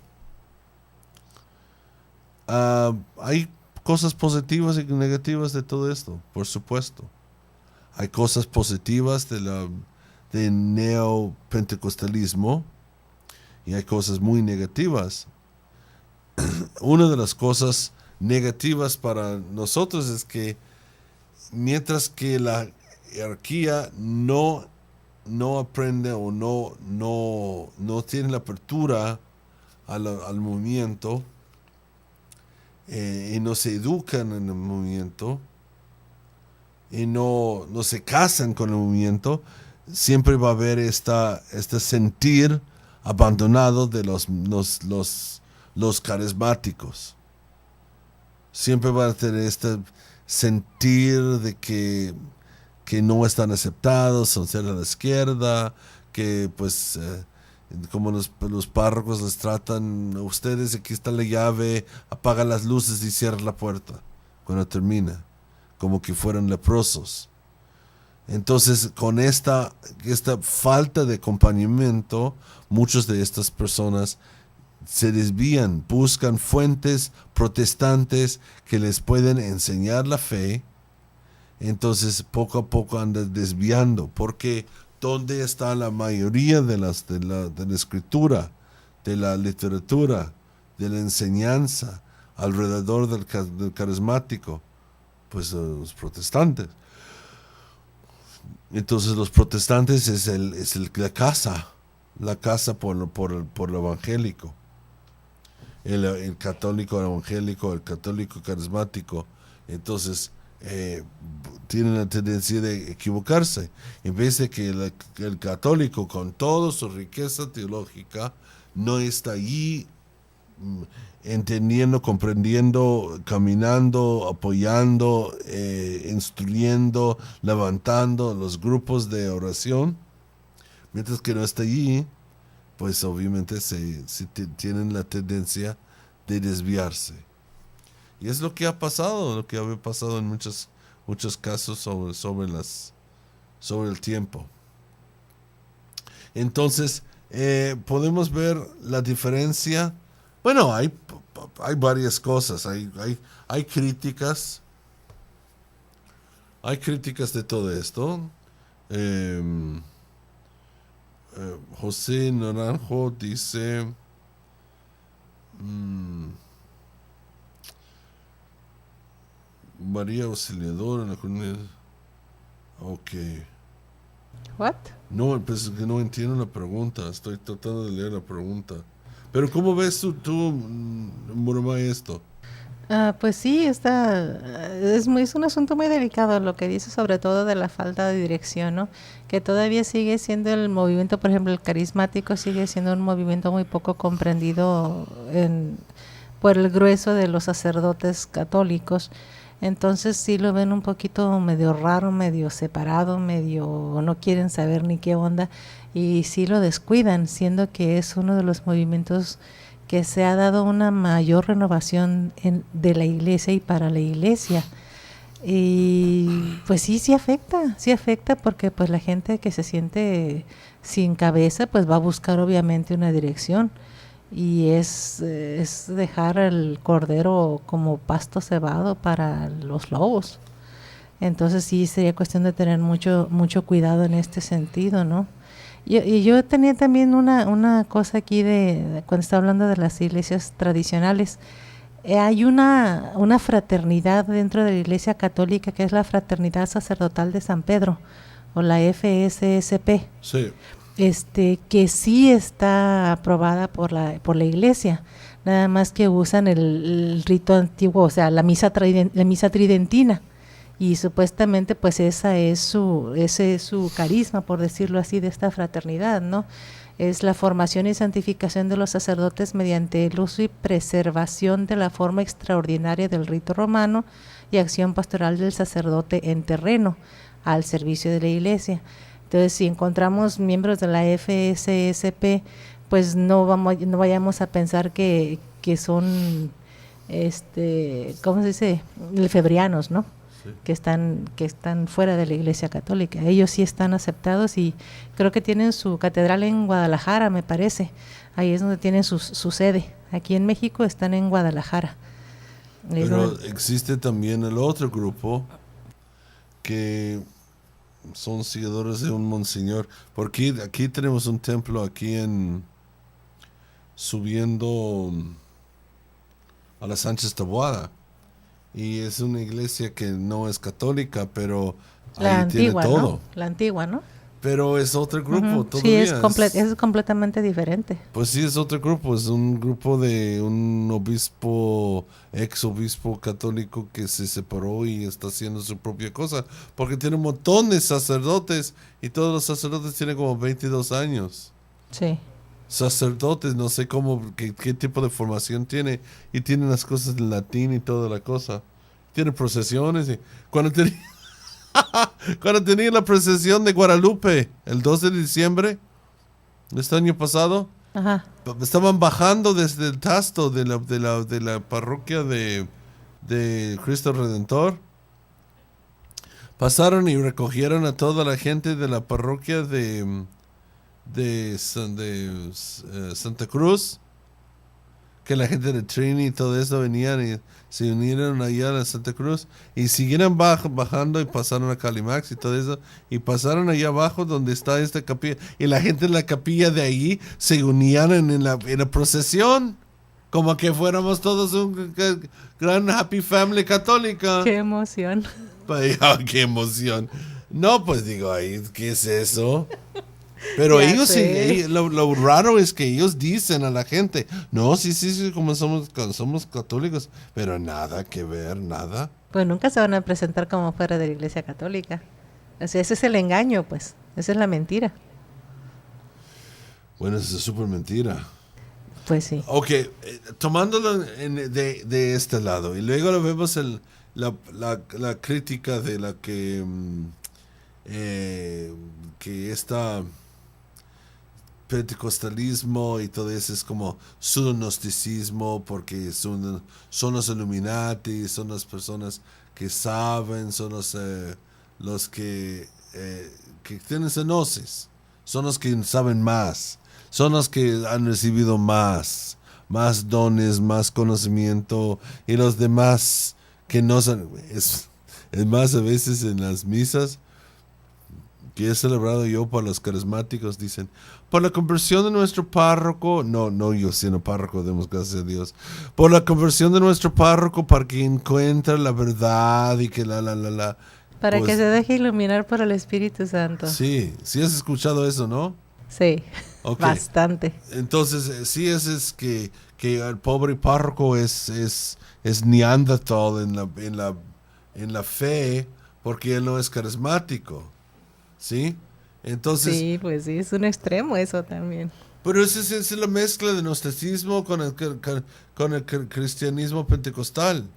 Hay cosas positivas y negativas de todo esto, por supuesto. Hay cosas positivas de neopentecostalismo y hay cosas muy negativas. Una de las cosas negativas para nosotros es que mientras que la jerarquía no aprende o no tiene la apertura al movimiento, y no se educan en el movimiento y no se casan con el movimiento, siempre va a haber este sentir abandonado de los carismáticos. Siempre va a tener este sentir de que no están aceptados, son ser a la izquierda, que pues como los párrocos les tratan a ustedes, aquí está la llave, apaga las luces y cierra la puerta cuando termina, como que fueran leprosos. Entonces, con esta falta de acompañamiento, muchas de estas personas se desvían, buscan fuentes protestantes que les pueden enseñar la fe. Entonces, poco a poco andan desviando, porque ¿dónde está la mayoría de la escritura, de la literatura, de la enseñanza alrededor del carismático? Pues los protestantes. Entonces los protestantes es la casa por lo evangélico. El católico evangélico, el católico carismático. Entonces tienen la tendencia de equivocarse. En vez de que el católico, con toda su riqueza teológica, no está allí entendiendo, comprendiendo, caminando, apoyando, instruyendo, levantando los grupos de oración, mientras que no está allí, pues obviamente tienen la tendencia de desviarse. Y es lo que ha pasado, lo que ha pasado en muchos casos sobre el tiempo. Entonces, podemos ver la diferencia. Bueno, hay varias cosas, hay críticas. Hay críticas de todo esto. José Naranjo dice... María Auxiliadora en la comunidad. Ok. What? No, pues que no entiendo la pregunta. Estoy tratando de leer la pregunta. Pero ¿cómo ves tú Muramay, esto? Pues sí, es un asunto muy delicado lo que dice, sobre todo de la falta de dirección, ¿no? Que todavía sigue siendo el movimiento, por ejemplo, el carismático sigue siendo un movimiento muy poco comprendido por el grueso de los sacerdotes católicos. Entonces sí lo ven un poquito medio raro, medio separado, medio no quieren saber ni qué onda, y sí lo descuidan, siendo que es uno de los movimientos que se ha dado una mayor renovación de la iglesia y para la iglesia. Y pues sí afecta porque pues la gente que se siente sin cabeza pues va a buscar obviamente una dirección, y es dejar el cordero como pasto cebado para los lobos. Entonces sí sería cuestión de tener mucho cuidado en este sentido, ¿no? Yo tenía también una cosa aquí de cuando está hablando de las iglesias tradicionales. Hay una fraternidad dentro de la Iglesia Católica que es la Fraternidad Sacerdotal de San Pedro, o la FSSP. Sí. que sí está aprobada por la iglesia, nada más que usan el rito antiguo, o sea, la misa tridentina, y supuestamente pues ese es su carisma, por decirlo así, de esta fraternidad, ¿no? Es la formación y santificación de los sacerdotes mediante el uso y preservación de la forma extraordinaria del rito romano y acción pastoral del sacerdote en terreno al servicio de la iglesia. Entonces, si encontramos miembros de la FSSP, pues no vayamos a pensar que son, ¿cómo se dice? Lefebrianos, ¿no? Sí. Que están fuera de la Iglesia Católica. Ellos sí están aceptados y creo que tienen su catedral en Guadalajara, me parece. Ahí es donde tienen su sede. Aquí en México están en Guadalajara. Pero existe también el otro grupo que son seguidores de un monseñor, porque aquí tenemos un templo aquí subiendo a la Sánchez Taboada, y es una iglesia que no es católica, pero la ahí antigua, tiene todo. ¿no? La antigua, ¿no? Pero es otro grupo, todavía. Sí, es completamente diferente. Pues sí, es otro grupo, es un grupo de un ex obispo católico que se separó y está haciendo su propia cosa, porque tiene un montón de sacerdotes y todos los sacerdotes tienen como 22 años. Sí. Sacerdotes, no sé qué tipo de formación tiene, y tienen las cosas en latín y toda la cosa. Tiene procesiones y cuando tenía la procesión de Guadalupe, el 2 de diciembre de este año pasado, ajá, estaban bajando desde el Tasto de la parroquia de Cristo Redentor. Pasaron y recogieron a toda la gente de la parroquia de Santa Cruz, que la gente de Trini y todo eso venían y se unieron allá a la Santa Cruz y siguieron bajando y pasaron a Calimax y todo eso, y pasaron allá abajo donde está esta capilla, y la gente en la capilla de allí se unían en la procesión, como que fuéramos todos un gran happy family católica. ¡Qué emoción! ¡Qué emoción! No, pues digo, ¿qué es eso? Pero ellos sí, lo raro es que ellos dicen a la gente, no, sí, como somos católicos, pero nada que ver, nada. Pues nunca se van a presentar como fuera de la Iglesia Católica. O sea, ese es el engaño, pues, esa es la mentira. Bueno, esa es súper mentira. Pues sí. Ok, tomándolo de este lado, y luego lo vemos la crítica de la que esta pentecostalismo y todo eso es como pseudo-gnosticismo, porque son los Illuminati, son las personas que saben, son los que tienen cenosis, son los que saben más, son los que han recibido más dones, más conocimiento, y los demás que no son. Es más, a veces en las misas que he celebrado yo para los carismáticos, dicen, por la conversión de nuestro párroco, no yo siendo párroco, demos gracias a Dios, por la conversión de nuestro párroco, para que encuentre la verdad y que para que se deje iluminar por el Espíritu Santo. Sí has escuchado eso, ¿no? Sí, okay. Bastante. Entonces, sí es que el pobre párroco es neandertal en la fe, porque él no es carismático. ¿Sí? Entonces, sí, pues sí, es un extremo eso también. Pero esa es la mezcla de gnosticismo con el cristianismo pentecostal.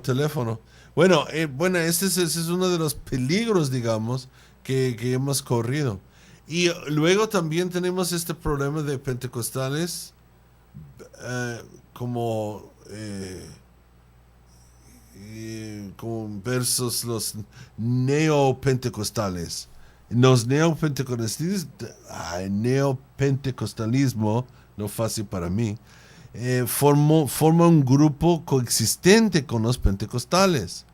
Teléfono. Bueno, este es uno de los peligros, digamos, que hemos corrido. Y luego también tenemos este problema de pentecostales como versus los neopentecostales. Los neopentecostalismo, no fácil para mí, forma un grupo coexistente con los pentecostales,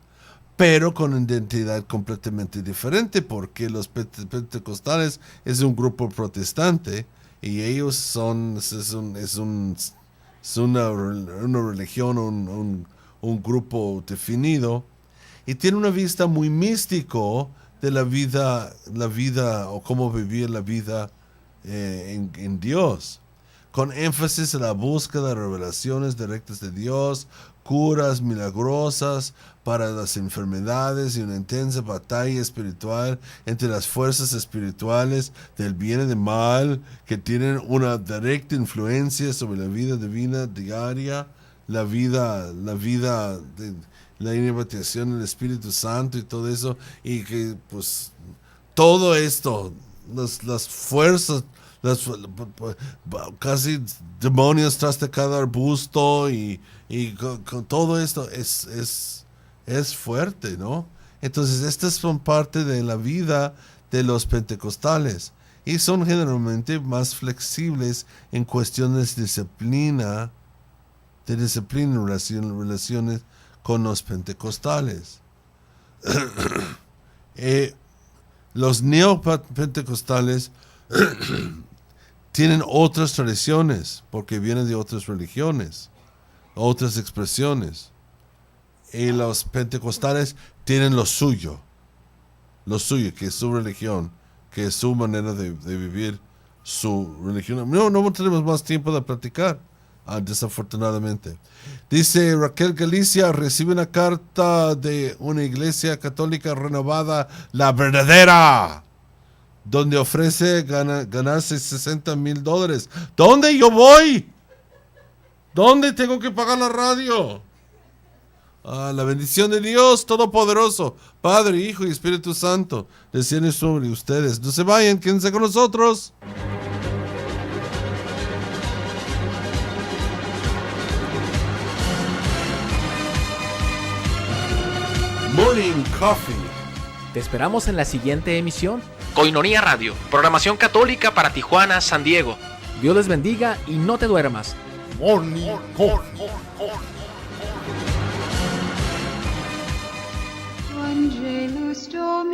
pero con una identidad completamente diferente, porque los pentecostales es un grupo protestante y ellos es una religión, un grupo definido, y tiene una vista muy místico de la vida o cómo vivir la vida en Dios, con énfasis en la búsqueda de revelaciones directas de Dios, curas milagrosas para las enfermedades y una intensa batalla espiritual entre las fuerzas espirituales del bien y del mal que tienen una directa influencia sobre la vida divina diaria, la vida de la inhabitación del Espíritu Santo y todo eso, y que pues todo esto, las fuerzas, casi demonios tras de cada arbusto y con todo esto es fuerte, ¿no? Entonces estas son parte de la vida de los pentecostales y son generalmente más flexibles en cuestiones de disciplina en relaciones con los pentecostales. Los neopentecostales tienen otras tradiciones porque vienen de otras religiones, otras expresiones. Y los pentecostales tienen lo suyo, que es su religión, que es su manera de vivir su religión. No tenemos más tiempo de platicar, desafortunadamente. Dice Raquel Galicia, recibe una carta de una iglesia católica renovada, la verdadera, donde ofrece ganarse $60,000. ¿Dónde yo voy? ¿Dónde tengo que pagar la radio? La bendición de Dios Todopoderoso, Padre, Hijo y Espíritu Santo, desciende sobre ustedes. No se vayan, quédense con nosotros. Morning Coffee. Te esperamos en la siguiente emisión. Koinonia Radio, programación católica para Tijuana, San Diego. Dios les bendiga y no te duermas. Morning Coffee.